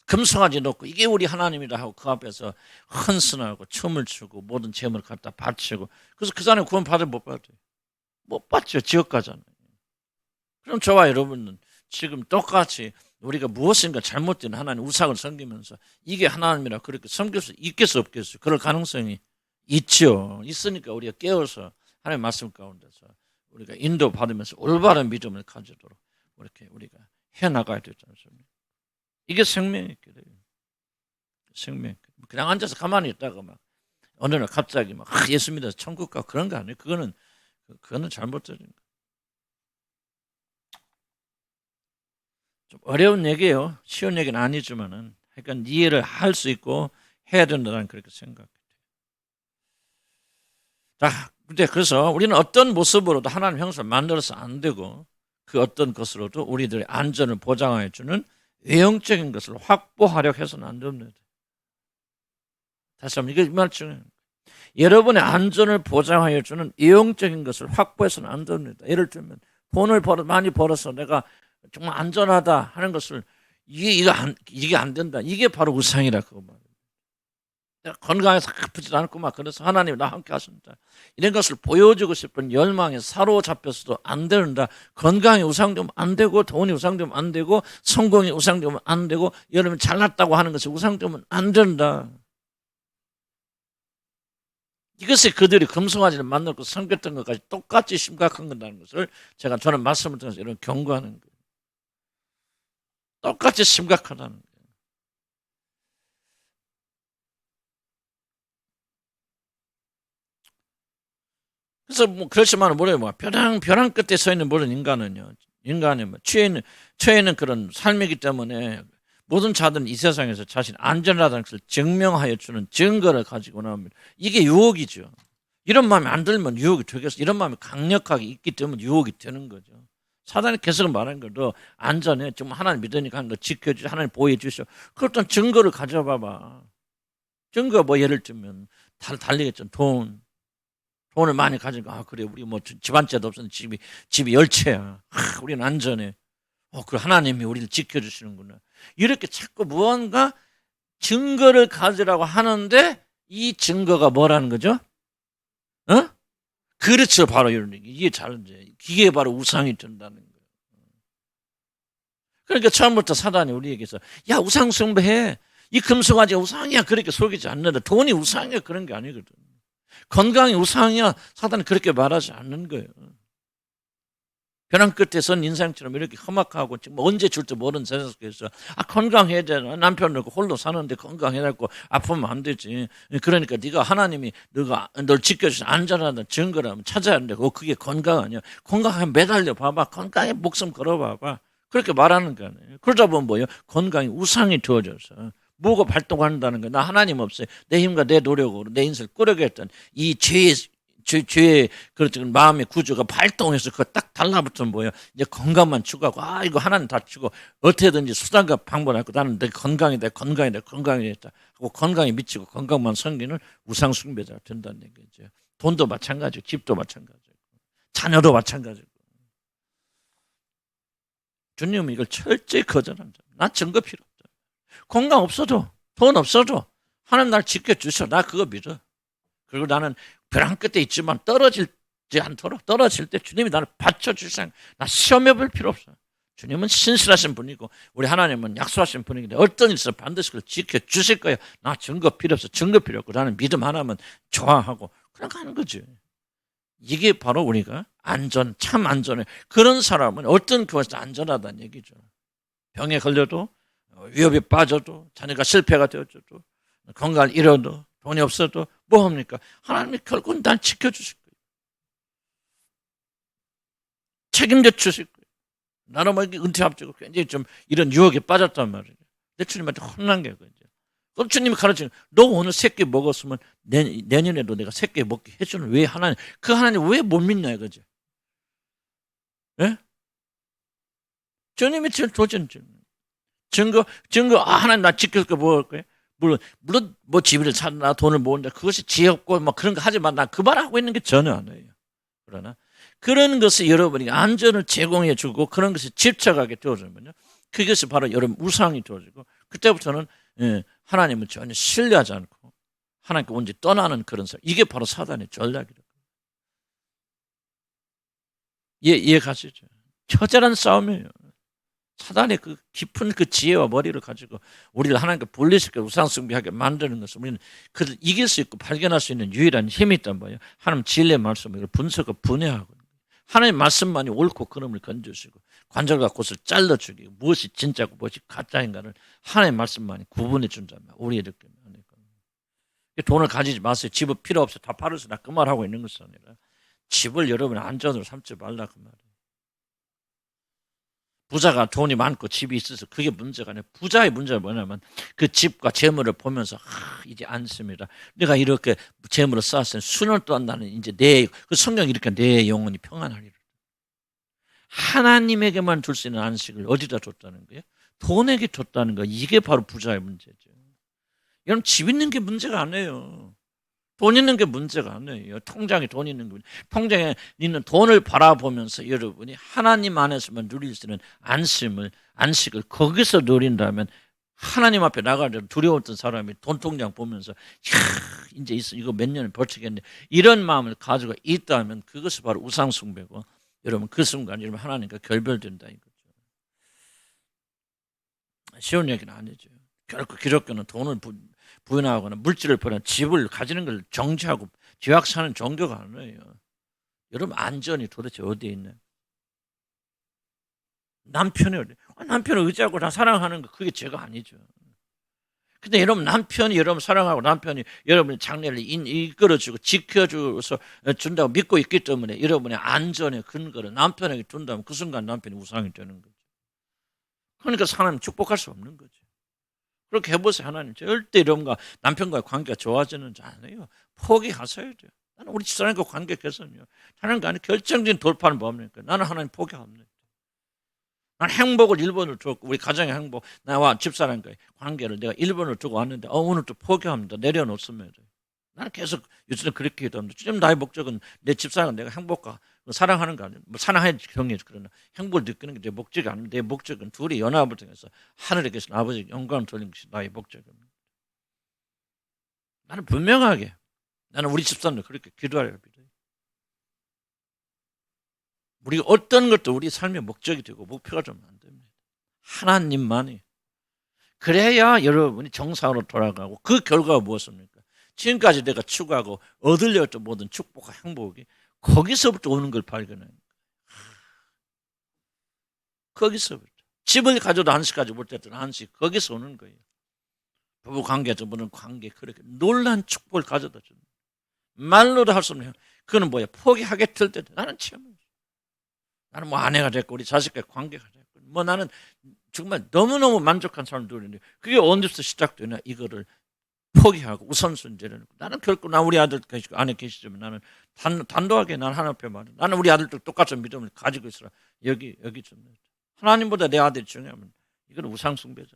금송아지 놓고 이게 우리 하나님이다 하고 그 앞에서 헌신하고 춤을 추고 모든 재물을 갖다 바치고 그래서 그 사람이 구원받을 못 받아요. 못 받죠. 지옥 가잖아요. 그럼 저와 여러분은 지금 똑같이 우리가 무엇인가 잘못된 하나님 우상을 섬기면서 이게 하나님이라 그렇게 섬길 수 있겠어 없겠어요? 그럴 가능성이 있죠. 있으니까 우리가 깨어서 하나님의 말씀 가운데서 우리가 인도받으면서 올바른 믿음을 가지도록 이렇게 우리가 해나가야 되지 않습니까? 이게 생명의 길이에요. 생명의 길. 그냥 앉아서 가만히 있다가 막 어느 날 갑자기 막 예수 믿어서 천국 가고 그런 거 아니에요. 그거는 잘못된 거예요. 좀 어려운 얘기예요. 쉬운 얘기는 아니지만은 그러니까 이해를 할 수 있고 해야 된다는 그렇게 생각해요. 자, 그래서 우리는 어떤 모습으로도 하나님 형상을 만들어서 안 되고 그 어떤 것으로도 우리들의 안전을 보장해 주는 외형적인 것을 확보하려고 해서는 안 됩니다. 다시 한번 이게 말 중요해요. 여러분의 안전을 보장하여 주는 외형적인 것을 확보해서는 안 됩니다. 예를 들면 돈을 많이 벌어서 내가 정말 안전하다 하는 것을 이게 안 된다. 이게 바로 우상이라 그거 말이에요. 내가 건강해서 아프지도 않고 막 그래서 하나님 나와 함께 하신다. 이런 것을 보여주고 싶은 열망에 사로잡혀서도 안 된다. 건강이 우상되면 안 되고 돈이 우상되면 안 되고 성공이 우상되면 안 되고 여러분 잘났다고 하는 것이 우상되면 안 된다. 이것이 그들이 금송아지를 만나고 섬겼던 것까지 똑같이 심각한 거라는 것을 저는 말씀을 통해서 이런 경고하는 거예요. 똑같이 심각하다는 거예요. 그래서 그렇지만 뭐래요? 벼랑 끝에 서 있는 모든 인간이 처해있는 그런 삶이기 때문에 모든 자들은 이 세상에서 자신 안전하다는 것을 증명하여 주는 증거를 가지고 나옵니다. 이게 유혹이죠. 이런 마음이 안 들면 유혹이 되겠어. 이런 마음이 강력하게 있기 때문에 유혹이 되는 거죠. 사단이 계속 말하는 거예요. 너 안전해. 정말 하나님 믿으니까 너 지켜주셔. 하나님 보호해 주셔. 그렇다면 증거를 가져봐봐. 증거 예를 들면 달리겠죠. 돈을 많이 가지니까 그래 우리 집 한 채도 없었는데 집이 10채야. 우리는 안전해. 그 하나님이 우리를 지켜주시는구나. 이렇게 자꾸 무언가 증거를 가지라고 하는데 이 증거가 뭐라는 거죠? 그렇죠. 바로 이런 얘기. 이게 바로 우상이 된다는 거예요. 그러니까 처음부터 사단이 우리에게서 야 우상 숭배해. 이 금송아지가 우상이야. 그렇게 속이지 않는다. 돈이 우상이야. 그런 게 아니거든. 건강이 우상이야. 사단은 그렇게 말하지 않는 거예요. 벼랑 끝에 선 인생처럼 이렇게 험악하고 지금 언제 줄지 모르는 세상 속에서 건강해야 되나 남편 놓고 홀로 사는데 건강해야 되고 아프면 안 되지. 그러니까 네가 하나님이 널 지켜주신 안전하다는 증거라면 찾아야 하는데 그게 건강 아니야. 건강하게 매달려 봐봐. 건강에 목숨 걸어봐봐. 그렇게 말하는 거 아니에요. 그러다 보면 뭐예요? 건강이 우상이 되어져서 뭐가 발동한다는 거야. 나 하나님 없어요. 내 힘과 내 노력으로 내 인생을 꾸려겠다는 이 죄의 그렇죠 마음의 구조가 발동해서 그거 딱 달라붙으면 뭐예요? 이제 건강만 추구하고 이거 하나는 다 추고 어떻게든지 수단과 방법을 하고 나는 내 건강이다 하고 건강에 미치고 건강만 섬기는 우상 숭배자가 된다는 얘기죠. 돈도 마찬가지고 집도 마찬가지고 자녀도 마찬가지고 주님은 이걸 철저히 거절한다. 나 증거 필요 없다. 건강 없어도 돈 없어도 하나님 날 지켜주셔. 나 그거 믿어. 그리고 나는 벼랑 끝에 있지만 떨어지지 않도록 떨어질 때 주님이 나를 받쳐주시는 나 시험해 볼 필요 없어. 주님은 신실하신 분이고 우리 하나님은 약속하신 분이기 어떤 일에서 반드시 그걸 지켜주실 거야. 나 증거 필요 없어. 증거 필요 없고 나는 믿음 하나면 좋아하고 그냥 가는 거지. 이게 바로 우리가 참 안전해. 그런 사람은 어떤 그것도 안전하다는 얘기죠. 병에 걸려도 위협에 빠져도 자녀가 실패가 되어도 건강을 잃어도 돈이 없어도 뭐 합니까? 하나님이 결국은 날 지켜주실 거예요. 책임져 주실 거예요. 나는 뭐 은퇴 앞두고 굉장히 좀 이런 유혹에 빠졌단 말이에요. 내 주님한테 혼난 게 그죠. 그럼 주님이 가르치는 너 오늘 새끼 먹었으면 내년에도 내가 새끼 먹게 해주는 왜 하나님 그 하나님 왜 못 믿냐 이거죠. 예? 주님이 제일 도전 증거 하나님 나 지킬 거 뭐 할 거예요? 물론 뭐 집을 찾나 돈을 모은다 그것이 지혜롭고 뭐 그런 거 하지만 난 그 말 하고 있는 게 전혀 아니에요. 그러나 그런 것을 여러분이 안전을 제공해 주고 그런 것에 집착하게 되어주면요. 그것이 바로 여러분 우상이 되어지고 그때부터는 하나님을 전혀 신뢰하지 않고 하나님께 온전히 떠나는 그런 사람. 이게 바로 사단의 전략이라고. 이해가시죠? 처절한 싸움이에요. 사단의 그 깊은 그 지혜와 머리를 가지고 우리를 하나님께 분리시켜 우상숭배하게 만드는 것을 우리는 그를 이길 수 있고 발견할 수 있는 유일한 힘이 있단 말이에요. 하나님 진리의 말씀을 분석하고 분해하고 하나님 말씀만이 옳고 그름을 건져주시고 관절과 곳을 잘라주기 무엇이 진짜고 무엇이 가짜인가를 하나님 말씀만이 구분해 준다면 우리의 느낌이 아닐까. 돈을 가지지 마세요. 집은 필요 없어. 다 팔아서 나 그 말하고 있는 것이 아니라 집을 여러분 안전으로 삼지 말라 그 말이에요. 부자가 돈이 많고 집이 있어서 그게 문제가 아니에요. 부자의 문제가 뭐냐면 그 집과 재물을 보면서 이제 안심이다. 내가 이렇게 재물을 쌓았으니 수년 동안 나는 이제 그 성경이 이렇게 내 영혼이 평안하리라. 하나님에게만 줄 수 있는 안식을 어디다 줬다는 거예요? 돈에게 줬다는 거. 이게 바로 부자의 문제죠. 여러분 집 있는 게 문제가 아니에요. 돈 있는 게 문제가 아니에요. 통장에 돈 있는 게 통장에 있는 돈을 바라보면서 여러분이 하나님 안에서만 누릴 수 있는 안식을 거기서 누린다면 하나님 앞에 나갈 때 두려웠던 사람이 돈 통장 보면서 이제 이거 몇 년을 버티겠네 이런 마음을 가지고 있다면 그것이 바로 우상숭배고 여러분 그 순간 여러분 하나님과 결별된다 이거죠. 쉬운 얘기는 아니죠. 결코 기독교는 돈을 부인하거나 물질을 버리는 집을 가지는 걸 정지하고 죄악사는 종교가 아니에요. 여러분 안전이 도대체 어디에 있나요? 남편을 의지하고 다 사랑하는 거 그게 죄가 아니죠. 근데 여러분 남편이 여러분 사랑하고 남편이 여러분의 장래를 이끌어주고 지켜줘서 준다고 믿고 있기 때문에 여러분의 안전의 근거를 남편에게 준다면 그 순간 남편이 우상이 되는 거죠. 그러니까 사람은 축복할 수 없는 거죠. 그렇게 해보세요. 하나님 절대 여러분과 남편과의 관계가 좋아지는 줄 아니에요. 포기하셔야 돼요. 나는 우리 집사람과 관계 개선이요. 하나님과 아니 결정적인 돌파는 뭡니까? 나는 하나님 포기합니다. 나는 행복을 1번을 줬고 우리 가정의 행복 나와 집사람과의 관계를 내가 1번을 두고 왔는데 오늘 또 포기합니다. 내려놓습니다. 나는 계속 요즘에 그렇게 기도합니다. 지금 나의 목적은 내 집사람과 내가 행복과 사랑하는 거 아니에요. 뭐 사랑해야지 경험이죠. 그러나 행복을 느끼는 게 내 목적이 아닙니다. 내 목적은 둘이 연합을 통해서 하늘에 계신 아버지 영광을 돌리는 것이 나의 목적입니다. 나는 분명하게 나는 우리 집사람도 그렇게 기도하려 합니다. 우리가 어떤 것도 우리 삶의 목적이 되고 목표가 되면 안 됩니다. 하나님만이. 그래야 여러분이 정상으로 돌아가고 그 결과가 무엇입니까? 지금까지 내가 추구하고 얻으려 했던 모든 축복과 행복이 거기서부터 오는 걸 발견해요. 거기서부터. 집을 가져도 안식까지 못했던 안식 거기서 오는 거예요. 부부관계에서 보는 관계 그렇게 놀란 축복을 가져다 주는 말로도 할 수 없는 그거는 뭐야? 포기하게 될 때 나는 체험해. 나는 뭐 아내가 됐고 우리 자식과 관계가 됐고 뭐 나는 정말 너무너무 만족한 사람들인데 그게 언제부터 시작되나 이거를 포기하고 우선순위를 나는 결코 나 우리 아들 계시고 아내 계시지만 나는 단도하게 난 하나님 앞에 말해 나는 우리 아들도 똑같은 믿음을 가지고 있으라 여기 좀 하나님보다 내 아들이 중요하면 이건 우상숭배자.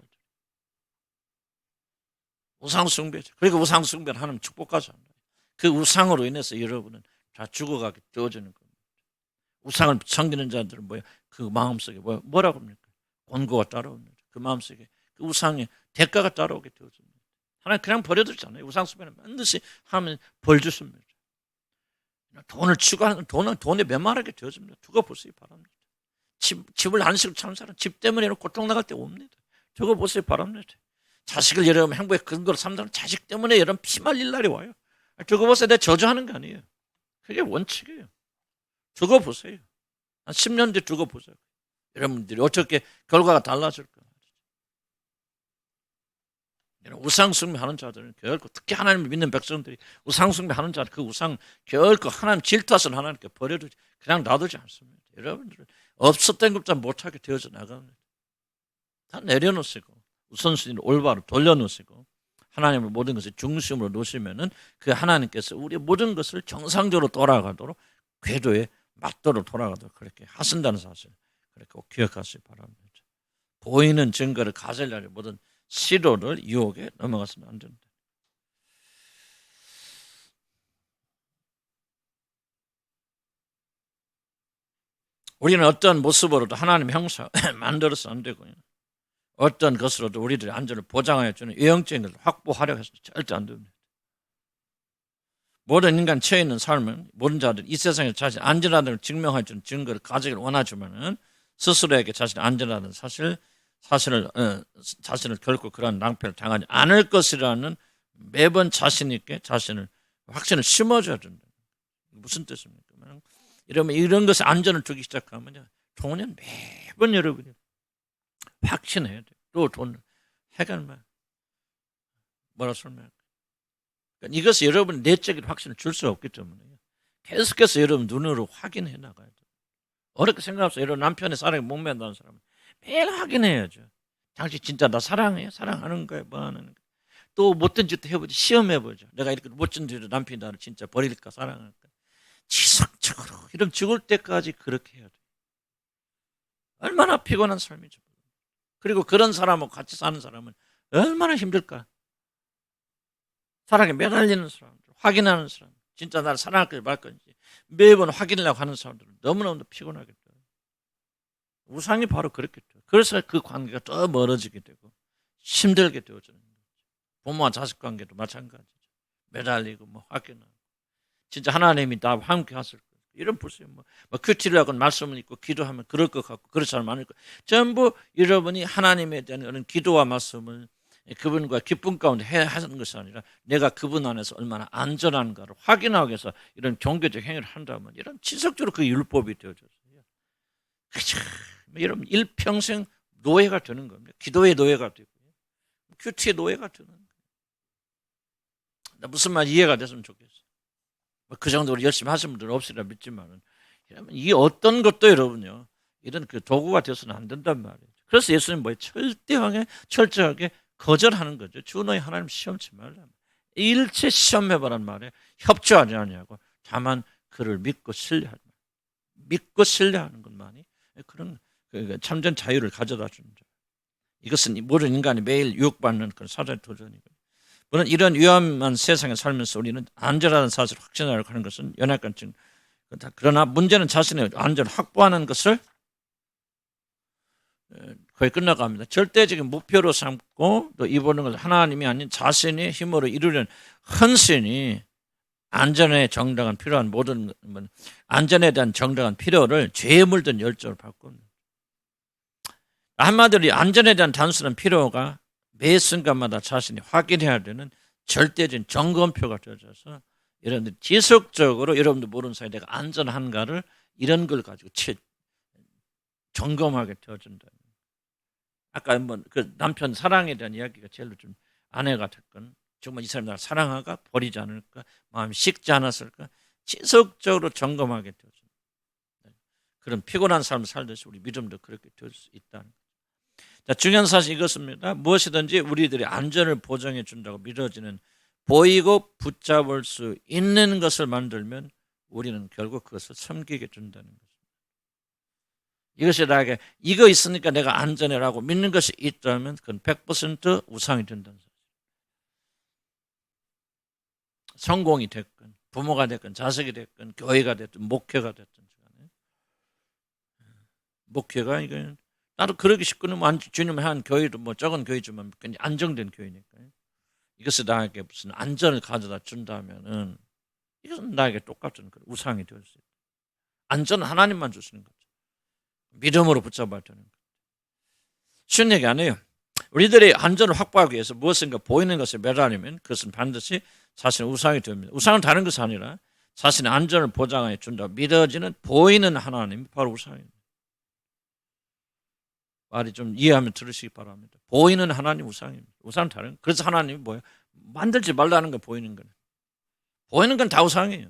우상숭배자. 그리고 우상숭배는 하나님 축복하지 않아요. 그 우상으로 인해서 여러분은 다 죽어가게 되어지는 겁니다. 우상을 섬기는 자들은 뭐야? 그 마음속에 뭐라고 합니까? 권고가 따라옵니다. 그 마음속에 그 우상의 대가가 따라오게 되어집니다. 하나님 그냥 버려두지 않아요. 우상숭배는 반드시 하면 벌 주십니다. 돈을 추구하는 돈은 돈에 메마르게 되어집니다. 두고 보시기 바랍니다. 집을 안식을 찾는 사람 집 때문에 고통 나갈 때 옵니다. 두고 보시기 바랍니다. 자식을 여러분 행복의 근거로 삼는 자식 때문에 여러분 피 말릴 날이 와요. 두고 보세요. 내가 저주하는 거 아니에요. 그게 원칙이에요. 두고 보세요. 한 10년 뒤에 두고 보세요. 여러분들이 어떻게 결과가 달라질까. 우상숭배하는 자들은 결코, 특히 하나님을 믿는 백성들이 우상숭배하는 자들, 그 우상 결코 하나님 질투하신 하나님께 버려두지, 그냥 놔두지 않습니다. 여러분들은 없었던 것보다 못하게 되어져 나갑니다. 다 내려놓으시고 우선순위를 올바로 돌려놓으시고 하나님을 모든 것을 중심으로 놓으시면은 그 하나님께서 우리 모든 것을 정상적으로 돌아가도록 궤도에 맞도록 돌아가도록 그렇게 하신다는 사실, 그렇게 꼭 기억하시기 바랍니다. 보이는 증거를 가지려는 모든 시도를 유혹에 넘어가서는 안 된다. 우리는 어떤 모습으로도 하나님의 형상 만들어서 안 되고요. 어떤 것으로도 우리들의 안전을 보장하여 주는 외형적인 것을 확보하려고 해서 절대 안 됩니다. 모든 인간 처해 있는 삶은 모든 자들이 이 세상에 자신의 안전하다는 걸 증명해 주는 증거를 가지기를 원하지만은 스스로에게 자신의 안전하다는 자신을 결코 그러한 낭패를 당하지 않을 것이라는 매번 자신 있게 자신을 확신을 심어줘야 된다. 무슨 뜻입니까? 이러면 이런 것에 안전을 주기 시작하면요, 종은 매번 여러분이 확신해야 돼요. 또 돈 해결만 뭐라 설명할까? 그러니까 이것이 여러분 내적인 확신을 줄 수 없기 때문에 계속해서 여러분 눈으로 확인해 나가야 돼요. 어렵게 생각하면서 여러분 남편의 사랑에 목매한다는 사람은 매일 확인해야죠. 당신 진짜 나 사랑해요? 사랑하는 거예요? 뭐 하는 거예요? 또 못된 짓도 해보지, 시험해보죠. 내가 이렇게 못된 짓도 남편이 나를 진짜 버릴까 사랑할까? 지속적으로 이런 죽을 때까지 그렇게 해야 돼요. 얼마나 피곤한 삶이죠. 그리고 그런 사람하고 같이 사는 사람은 얼마나 힘들까? 사랑에 매달리는 사람들, 확인하는 사람, 진짜 나를 사랑할 건지 말 건지 매번 확인하려고 하는 사람들은 너무너무 피곤하겠죠. 우상이 바로 그렇겠죠. 그래서 그 관계가 더 멀어지게 되고 힘들게 되어지는 거죠. 부모와 자식 관계도 마찬가지죠. 매달리고 뭐 확인하고 진짜 하나님이 다 함께 하실 거예요. 이런 보세요. 뭐 큐티를 하고 말씀을 읽고 기도하면 그럴 것 같고 그렇지 않으면 아닐 것 같고 전부 여러분이 하나님에 대한 그런 기도와 말씀을 그분과 기쁨 가운데 해야 하는 것이 아니라 내가 그분 안에서 얼마나 안전한가를 확인하기 위해서 이런 종교적 행위를 한다면 이런 지속적으로 그 율법이 되어졌어요. 그죠? 여러분 일평생 노예가 되는 겁니다. 기도의 노예가 되고 큐티의 노예가 되는 거예요. 무슨 말 이해가 됐으면 좋겠어요. 그 정도로 열심히 하시는 분들은 없으리라 믿지만은 여러분 이 어떤 것도 여러분요 이런 그 도구가 되어서는 안 된단 말이에요. 그래서 예수님 뭐예요? 철저하게 거절하는 거죠. 주 너희 하나님 시험치 말라. 일체 시험해보란 말에 협조하지 않냐고. 다만 그를 믿고 신뢰하는 것만이 그런 참된 자유를 가져다 주는 자. 이것은 모든 인간이 매일 유혹받는 그런 사자의 도전이고요. 물론 이런 위험한 세상에 살면서 우리는 안전하다는 사실을 확신하려고 하는 것은 연약한. 그러나 문제는 자신의 안전을 확보하는 것을 거의 끝나갑니다. 절대적인 목표로 삼고 또 이보는 것을 하나님이 아닌 자신의 힘으로 이루려는 헌신이 안전에 정당한 필요한 모든 안전에 대한 정당한 필요를 죄에 물든 열정을 바꿉니다. 한마디로 안전에 대한 단순한 필요가 매 순간마다 자신이 확인해야 되는 절대적인 점검표가 되어져서 여러분들 지속적으로 여러분들 모르는 사이에 내가 안전한가를 이런 걸 가지고 점검하게 되어진다. 아까 한번 그 남편 사랑에 대한 이야기가 제일 좀 아내가 됐건 정말 이 사람이 나를 사랑하가 버리지 않을까 마음이 식지 않았을까 지속적으로 점검하게 되어진다. 그런 피곤한 삶을 살듯이 우리 믿음도 그렇게 될 수 있다는 거죠. 자, 중요한 사실 이것입니다. 무엇이든지 우리들이 안전을 보장해 준다고 믿어지는 보이고 붙잡을 수 있는 것을 만들면 우리는 결국 그것을 섬기게 된다는 것입니다. 이것이 나에게 이거 있으니까 내가 안전해라고 믿는 것이 있다면 그건 100% 우상이 된다는 사실. 성공이 됐건 부모가 됐건 자식이 됐건 교회가 됐든 목회가 됐든 목회가 이건 나도 그러기 쉽고는 주님의 한 교회도 뭐 적은 교회지만 안정된 교회니까요. 이것을 나에게 무슨 안전을 가져다 준다면은 이것은 나에게 똑같은 우상이 될 수 있다. 안전은 하나님만 주시는 거죠. 믿음으로 붙잡아야 되는 거죠. 쉬운 얘기 아니에요. 우리들이 안전을 확보하기 위해서 무엇인가 보이는 것을 매달리면 그것은 반드시 자신의 우상이 됩니다. 우상은 다른 것이 아니라 자신의 안전을 보장해 준다 믿어지는 보이는 하나님이 바로 우상입니다. 말이 좀 이해하면 들으시기 바랍니다. 보이는 하나님 우상입니다. 우상은 다른. 그래서 하나님이 뭐예요? 만들지 말라는 거 보이는 거는. 보이는 건 다 우상이에요.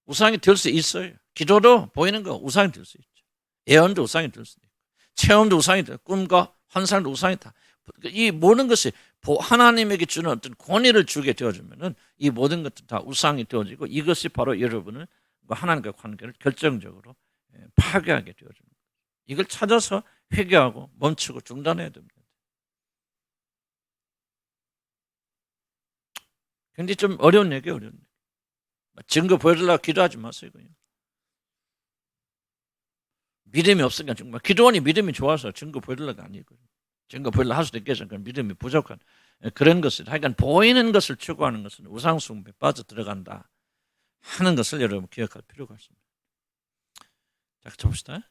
우상이 될 수 있어요. 기도도 보이는 거 우상이 될 수 있죠. 예언도 우상이 될 수 있고, 체험도 우상이 될, 꿈과 환상도 우상이 다. 이 모든 것이 하나님에게 주는 어떤 권위를 주게 되어지면은 이 모든 것도 다 우상이 되어지고 이것이 바로 여러분을 하나님과 관계를 결정적으로 파괴하게 되어집니다. 이걸 찾아서 회개하고 멈추고 중단해야 됩니다. 굉장히 좀 어려운 얘기예요. 어려운 얘기. 증거 보여주려고 기도하지 마세요. 그냥. 믿음이 없으니까 정말 기도원이 믿음이 좋아서 증거 보여주려고 아니고요. 증거 보여주려고 할 수도 있겠지만 그건 믿음이 부족한 그런 것을 하여간 보이는 것을 추구하는 것은 우상숭배에 빠져들어간다 하는 것을 여러분 기억할 필요가 있습니다. 자, 봅시다.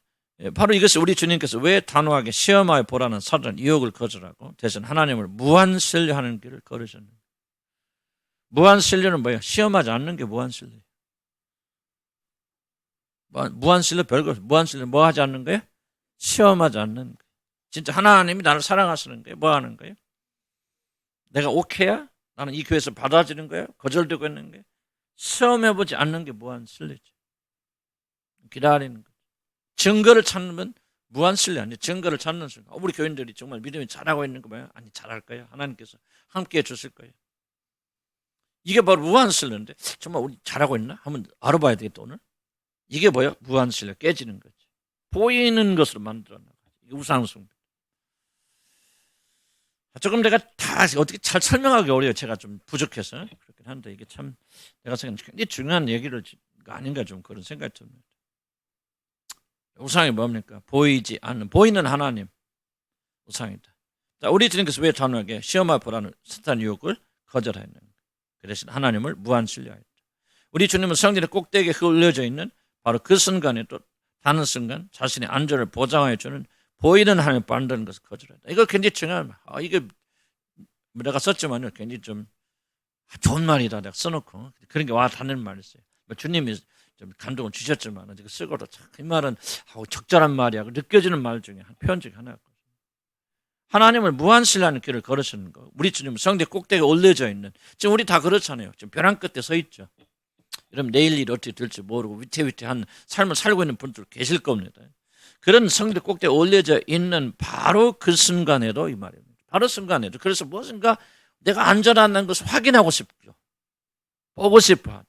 바로 이것이 우리 주님께서 왜 단호하게 시험하여 보라는 사단 유혹을 거절하고 대신 하나님을 무한신뢰하는 길을 걸으셨는가. 무한신뢰는 뭐예요? 시험하지 않는 게 무한신뢰예요. 무한신뢰 별거 무한신뢰 뭐 하지 않는 거예요? 시험하지 않는 거예요. 진짜 하나님이 나를 사랑하시는 거예요? 뭐 하는 거예요? 내가 오케이야? 나는 이 교회에서 받아들이는 거예요? 거절되고 있는 거예요? 시험해보지 않는 게 무한신뢰죠. 기다리는 거예요. 증거를 찾는 무한신뢰 아니에요. 증거를 찾는 순간 우리 교인들이 정말 믿음이 잘하고 있는 거 봐요? 아니 잘할 거예요. 하나님께서 함께해 주실 거예요. 이게 바로 무한신뢰인데 정말 우리 잘하고 있나? 한번 알아봐야 되겠다 오늘. 이게 뭐예요? 무한신뢰 깨지는 거지. 보이는 것으로 만들어놔. 이게 우상숭배. 조금 내가 다 어떻게 잘 설명하기 어려워요. 제가 좀 부족해서 그렇긴 한데 이게 참 내가 생각하는 굉장히 중요한 얘기를 아닌가 좀 그런 생각이 듭니다. 우상이 뭡니까? 보이지 않는 보이는 하나님 우상이다. 자, 우리 주님께서 왜 단호하게 시험하 보라는 사탄 유혹을 거절하였는가? 그 대신 하나님을 무한신뢰하였다. 우리 주님은 성전의 꼭대기에 올려져 있는 바로 그 순간에 또 다른 순간 자신의 안전을 보장해 주는 보이는 하나님을 만드는 것을 거절한다. 이거 굉장히 중요한 말. 이게 내가 썼지만요, 굉장히 좀 좋은 말이다. 내가 써놓고 그런 게 와 닿는 말이었어요. 주님이 좀 감동을 주셨지만 이거 쓰고도 참 이 말은 적절한 말이야. 느껴지는 말 중에 한 표현 중에 하나였거든요. 하나님을 무한신뢰하는 길을 걸으시는 거. 우리 주님은 성대 꼭대기에 올려져 있는 지금 우리 다 그렇잖아요. 지금 벼랑 끝에 서 있죠. 여러분 내일 일이 어떻게 될지 모르고 위태위태한 삶을 살고 있는 분들 계실 겁니다. 그런 성대 꼭대기에 올려져 있는 바로 그 순간에도 이 말입니다. 바로 순간에도 그래서 무엇인가 내가 안전하다는 것을 확인하고 싶죠. 보고 싶어 하죠.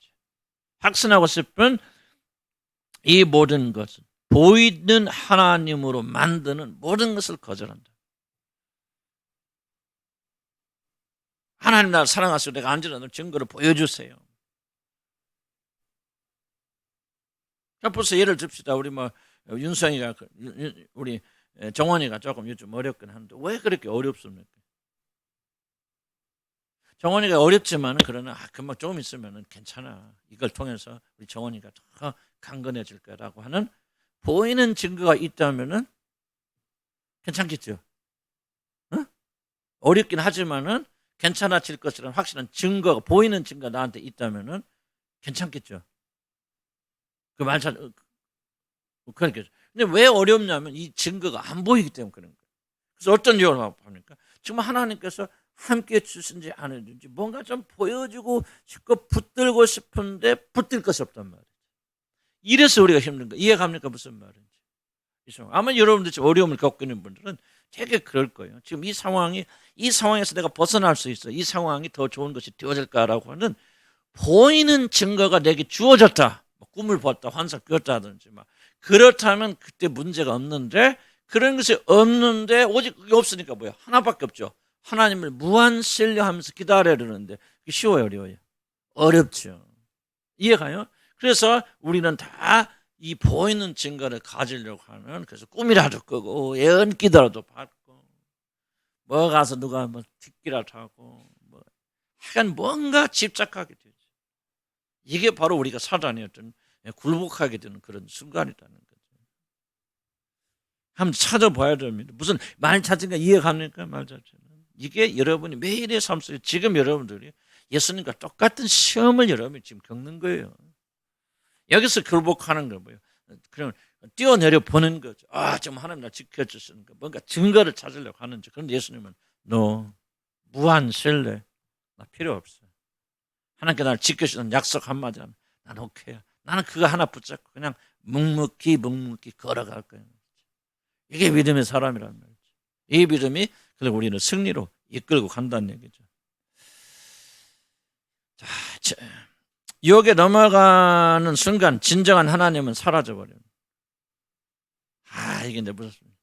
확신하고 싶은 이 모든 것은 보이는 하나님으로 만드는 모든 것을 거절한다. 하나님 나를 사랑하시고 내가 안전하다는 증거를 보여주세요. 벌써 예를 듭시다. 우리 윤성이가 우리 정원이가 조금 요즘 어렵긴 한데 왜 그렇게 어렵습니까? 정원이가 어렵지만은 그러나 금방 조금 있으면은 괜찮아. 이걸 통해서 우리 정원이가 더 강건해질 거라고 하는 보이는 증거가 있다면은 괜찮겠죠. 응? 어렵긴 하지만은 괜찮아질 것이라는 확실한 증거가 보이는 증거가 나한테 있다면은 괜찮겠죠. 그 말 잘 그러니까. 근데 왜 어렵냐면 이 증거가 안 보이기 때문에 그런 거예요. 그래서 어떤 유혹을 합니까? 정말 하나님께서 함께 주신지 안 해준지 뭔가 좀 보여주고 싶고 붙들고 싶은데 붙들 것이 없단 말이에요. 이래서 우리가 힘든 거 이해갑니까? 무슨 말인지. 아마 여러분들 지금 어려움을 겪고 있는 분들은 되게 그럴 거예요. 지금 이 상황에서 내가 벗어날 수 있어. 이 상황이 더 좋은 것이 되어질까라고 하는 보이는 증거가 내게 주어졌다. 꿈을 봤다, 환상 뀌었다 하든지 그렇다면 그때 문제가 없는데 그런 것이 없는데 오직 그게 없으니까 뭐야? 하나밖에 없죠. 하나님을 무한 신뢰하면서 기다려야 되는데 그게 쉬워요, 어려워요? 어렵죠. 이해가요? 그래서 우리는 다 이 보이는 증거를 가지려고 하는 그래서 꿈이라도 꾸고 예언기도라도 받고 가서 누가 뒷기라도 하고 하여간 뭔가 집착하게 되죠. 이게 바로 우리가 사단의 어떤 굴복하게 되는 그런 순간이라는 거죠. 한번 찾아봐야 됩니다. 무슨 말 자체가 이해갑니까? 말 자체는. 이게 여러분이 매일의 삶 속에 지금 여러분들이 예수님과 똑같은 시험을 여러분이 지금 겪는 거예요. 여기서 굴복하는 거 뭐예요? 그냥 뛰어내려 보는 거죠. 좀 하나님 날 지켜주시는 거. 뭔가 증거를 찾으려고 하는지. 그런데 예수님은 너 무한 신뢰 나 필요 없어요. 하나님께 나를 지켜주시는 약속 한마디 하면 나는 오케이야. 나는 그거 하나 붙잡고 그냥 묵묵히 걸어갈 거예요. 이게 믿음의 사람이란 말이죠. 이 믿음이 그리고 우리는 승리로 이끌고 간다는 얘기죠. 자, 유혹에 넘어가는 순간 진정한 하나님은 사라져버려요. 이게 이제 무섭습니다.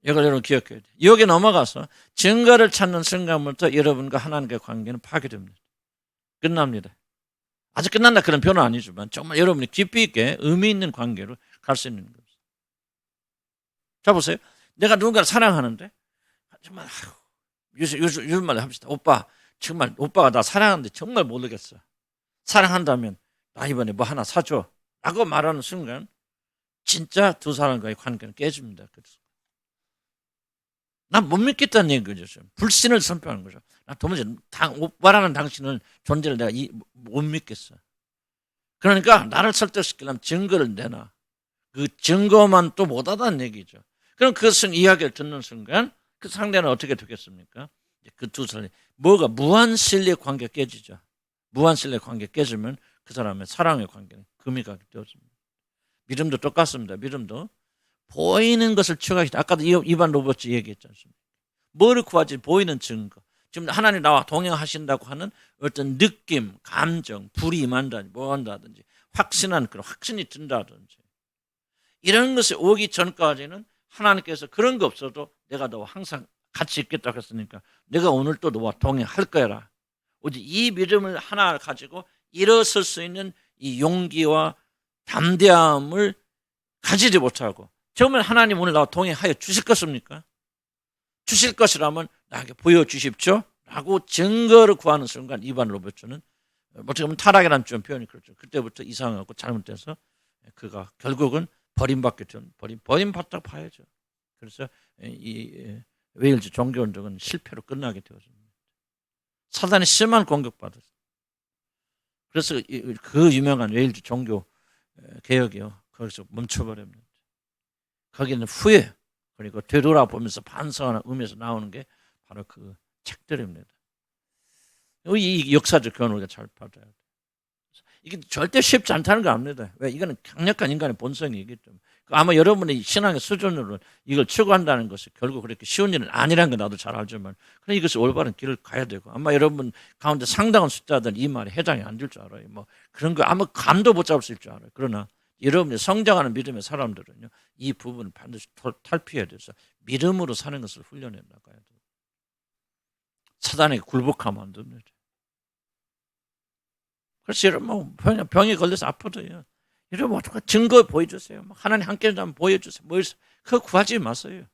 이걸 여러분 기억해야 돼요. 유혹에 넘어가서 증거를 찾는 순간부터 여러분과 하나님과의 관계는 파괴됩니다. 끝납니다. 아직 끝난다 그런 표현은 아니지만 정말 여러분이 깊이 있게 의미 있는 관계로 갈 수 있는 겁니다. 자 보세요. 내가 누군가를 사랑하는데 정말 요즘 말로 합시다. 오빠 정말 오빠가 나 사랑하는데 정말 모르겠어. 사랑한다면 나 이번에 뭐 하나 사줘 라고 말하는 순간 진짜 두 사람과의 관계는 깨집니다. 난 못 믿겠다는 얘기죠. 불신을 선포하는 거죠. 나 도무지 오빠라는 당신은 존재를 내가 못 믿겠어. 그러니까 나를 설득시키려면 증거를 내놔. 그 증거만 또 못하다는 얘기죠. 그럼 그 이야기를 듣는 순간 그 상대는 어떻게 되겠습니까? 그 두 사람이 뭐가 무한 신뢰 관계 깨지죠. 무한 신뢰 관계 깨지면 그 사람의 사랑의 관계는 금이 가게 되어집니다. 믿음도 똑같습니다. 믿음도 보이는 것을 추구하시다. 아까도 이반 로버츠 얘기했지 않습니까? 뭐를 구하지? 보이는 증거. 지금 하나님 나와 동행하신다고 하는 어떤 느낌, 감정, 불이 임한다든지 뭐 한다든지 확신한 그런 확신이 든다든지 이런 것이 오기 전까지는 하나님께서 그런 거 없어도 내가 너와 항상 같이 있겠다고 했으니까 내가 오늘 또 너와 동행할 거라. 오직 이 믿음을 하나 가지고 일어설 수 있는 이 용기와 담대함을 가지지 못하고 정말 하나님 오늘 나와 동행하여 주실 것입니까? 주실 것이라면 나에게 보여주십시오 라고 증거를 구하는 순간 이반 로버츠는 어떻게 보면 타락이라는 좀 표현이 그렇죠. 그때부터 이상하고 잘못돼서 그가 결국은 버림받게 된 버림받다 봐야죠. 그래서 이 웨일즈 종교운동은 실패로 끝나게 되었습니다. 사단이 심한 공격받았어요. 그래서 그 유명한 웨일즈 종교 개혁이요 거기서 멈춰버립니다. 거기는 후회 그리고 되돌아보면서 반성하는 의미에서 나오는 게 바로 그 책들입니다. 이 역사적 교훈을 우리가 잘 받아야 돼요. 이게 절대 쉽지 않다는 거 압니다. 왜? 이거는 강력한 인간의 본성이기 때문에. 아마 여러분의 신앙의 수준으로 이걸 추구한다는 것이 결국 그렇게 쉬운 일은 아니라는 거 나도 잘 알지만 그래 이것이 올바른 길을 가야 되고 아마 여러분 가운데 상당한 숫자들 이 말에 해당이 안 될 줄 알아요. 뭐 그런 거 아마 감도 못 잡을 수 있을 줄 알아요. 그러나 여러분이 성장하는 믿음의 사람들은요 이 부분을 반드시 탈피해야 돼서 믿음으로 사는 것을 훈련해 나가야 돼요. 사단에게 굴복하면 안 됩니다. 그래서 여러분 뭐 병에 걸려서 아파도요. 여러분 어떻게 증거 보여주세요. 하나님 함께 한번 보여주세요. 그거 구하지 마세요.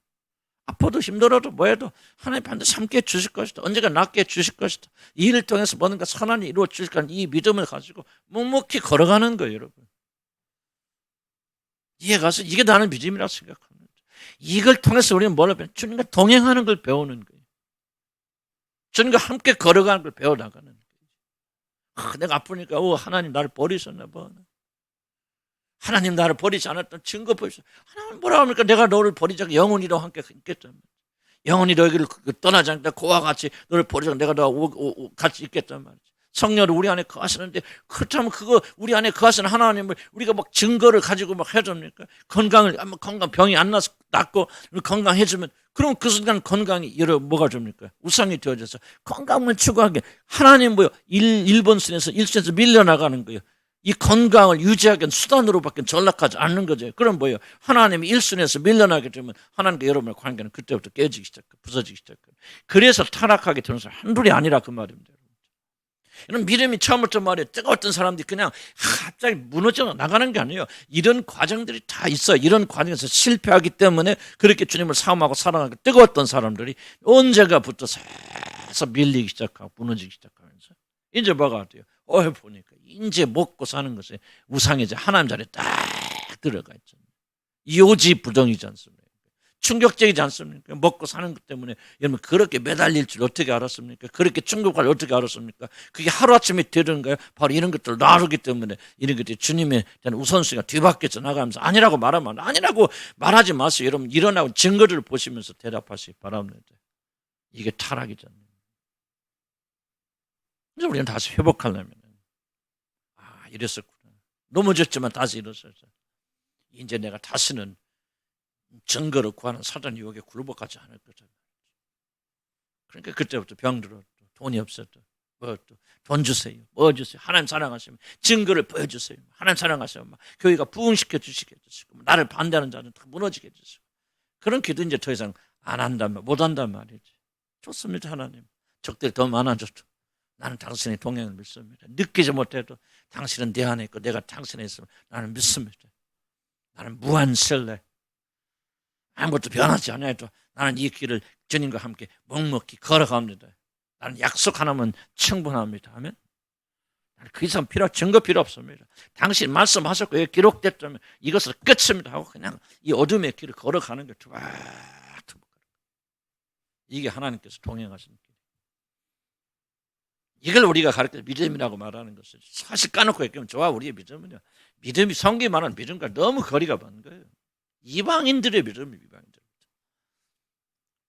아파도 힘들어도 뭐해도 하나님 반드시 함께 주실 것이다. 언젠가 낫게 주실 것이다. 이 일을 통해서 뭔가 선한이 이루어 주실 거라는 이 믿음을 가지고 묵묵히 걸어가는 거예요. 여러분. 이해 가서 이게 나는 믿음이라고 생각합니다. 이걸 통해서 우리는 뭘 배우는 주님과 동행하는 걸 배우는 거예요. 주님과 함께 걸어가는 걸 배워나가는 거예요. 내가 아프니까 하나님 나를 버리셨나 봐. 하나님 나를 버리지 않았던 증거 보여주세요. 하나님 뭐라 합니까? 내가 너를 버리지 않고 영원히 너와 함께 있겠다. 영원히 너희를 떠나지 않겠다. 그와 같이 너를 버리지 않고 내가 너와 같이 있겠단 말이지. 성령을 우리 안에 거하시는데 그렇다면 그거 우리 안에 거하시는 하나님을 우리가 막 증거를 가지고 막 해줍니까? 건강 병이 안 나서 낫고 건강해지면 그럼 그 순간 건강이 뭐가 줍니까? 우상이 되어져서 건강을 추구하게 하나님 뭐요? 1번순에서 1순에서 밀려나가는 거예요. 이 건강을 유지하기 위한 수단으로밖에 전락하지 않는 거죠. 그럼 뭐예요? 하나님이 1순에서 밀려나게 되면 하나님과 여러분의 관계는 그때부터 깨지기 시작해요. 부서지기 시작해요. 그래서 타락하게 되는 사람 한둘이 아니라 그 말입니다. 이런 믿음이 처음부터 말이에요. 뜨거웠던 사람들이 그냥 갑자기 무너져 나가는 게 아니에요. 이런 과정들이 다 있어요. 이런 과정에서 실패하기 때문에 그렇게 주님을 사모하고 사랑하고 뜨거웠던 사람들이 언제가부터 서서 밀리기 시작하고 무너지기 시작하면서 이제 뭐가 돼요? 보니까 이제 먹고 사는 것에 우상이 이제 하나님 자리에 딱 들어가 있잖아요. 요지부동이지 않습니까? 충격적이지 않습니까? 먹고 사는 것 때문에 여러분 그렇게 매달릴 줄 어떻게 알았습니까? 그렇게 충격을 어떻게 알았습니까? 그게 하루아침에 되는 거예요. 바로 이런 것들을 나르기 때문에 이런 것들이 주님에 대한 우선순위가 뒤바뀌어서 나가면서 아니라고 말하면 아니라고 말하지 마세요. 여러분 일어나고 증거를 보시면서 대답하시기 바랍니다. 이게 타락이잖아요. 그래서 우리는 다시 회복하려면 이랬었구나. 넘어졌지만 다시 일어서서 이제 내가 다시는 증거를 구하는 사단 유혹에 굴복하지 않을 거잖아요. 그러니까 그때부터 병들어 돈이 없었다. 돈 주세요. 뭐 주세요. 하나님 사랑하시면 증거를 보여주세요. 하나님 사랑하시면 교회가 부흥시켜 주시게 해주시고 나를 반대하는 자는 다 무너지게 해주시고 그런 기도 이제 더 이상 안 한단 말, 못 한단 말이지. 좋습니다. 하나님. 적들이 더 많아져도 나는 당신의 동행을 믿습니다. 느끼지 못해도 당신은 내 안에 있고 내가 당신에 있으면 나는 믿습니다. 나는 무한 신뢰. 아무것도 변하지 않아도 나는 이 길을 주님과 함께 묵묵히 걸어갑니다. 나는 약속 하나면 충분합니다. 아멘. 나는 그 이상 증거 필요 없습니다. 당신 말씀하셨고 기록됐다면 이것을 끝입니다 하고 그냥 이 어둠의 길을 걸어가는 게 이게 하나님께서 동행하시는 길. 이걸 우리가 가르쳐 믿음이라고 말하는 것을 사실 까놓고 얘기하면 좋아. 우리의 믿음은요. 믿음이 성경이 말하는 믿음과 너무 거리가 먼 거예요. 이방인들의 믿음이 이방인들.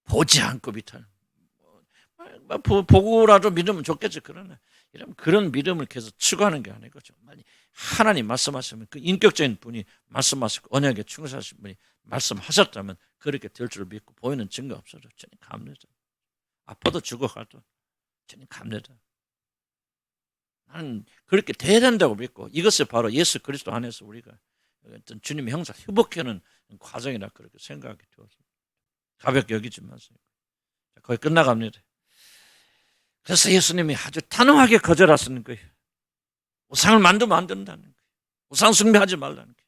보지 않고 믿는. 보고라도 믿으면 좋겠지. 그러나 이런 그런 믿음을 계속 추구하는 게 아니고 정말 하나님 말씀하시면 그 인격적인 분이 말씀하시고 언약에 충실하신 분이 말씀하셨다면 그렇게 될 줄 믿고 보이는 증거 없어도 주님 갑니다. 아파도 죽어가도 주님 갑니다. 나는 그렇게 돼야 된다고 믿고 이것을 바로 예수 그리스도 안에서 우리가 어떤 주님의 형상 회복하는 과정이라 그렇게 생각이 되었습니다. 가볍게 여기지 마세요. 거의 끝나갑니다. 그래서 예수님이 아주 단호하게 거절하시는 거예요. 우상을 만들면 안 된다는 거예요. 우상 숭배하지 말라는 거예요.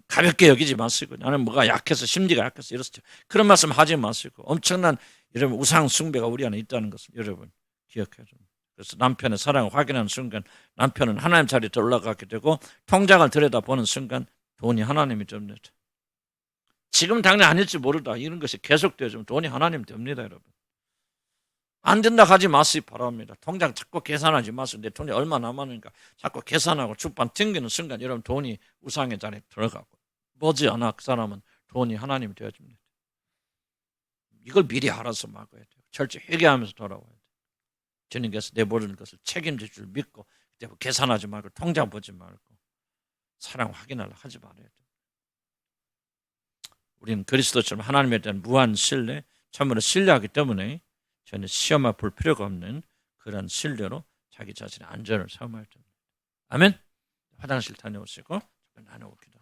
가볍게 여기지 마시고 나는 뭐가 약해서 심리가 약해서 이렇죠. 그런 말씀 하지 마시고 엄청난 여러분 우상 숭배가 우리 안에 있다는 것을 여러분 기억해야 됩니다. 그래서 남편의 사랑을 확인하는 순간 남편은 하나님 자리에 더 올라가게 되고 통장을 들여다보는 순간 돈이 하나님이 됩니다. 지금 당장 아닐지 모르다 이런 것이 계속되어지면 돈이 하나님 됩니다. 여러분. 안 된다 하지 마시기 바랍니다. 통장 자꾸 계산하지 마세요. 내 돈이 얼마 남았는가 자꾸 계산하고 주판 튕기는 순간 여러분 돈이 우상의 자리에 들어가고 머지않아 그 사람은 돈이 하나님이 되어집니다. 이걸 미리 알아서 막아야 돼요. 철저히 회개하면서 돌아와야 돼요. 주님께서 내 모든 것을 책임질 줄 믿고 계산하지 말고 통장 보지 말고 사랑 확인하려 하지 말아야 돼요. 우리는 그리스도처럼 하나님에 대한 무한 신뢰, 참으로 신뢰하기 때문에 저는 시험을 볼 필요가 없는 그런 신뢰로 자기 자신의 안전을 삼아야 됩니다. 아멘. 화장실 다녀오시고 나누고 기도.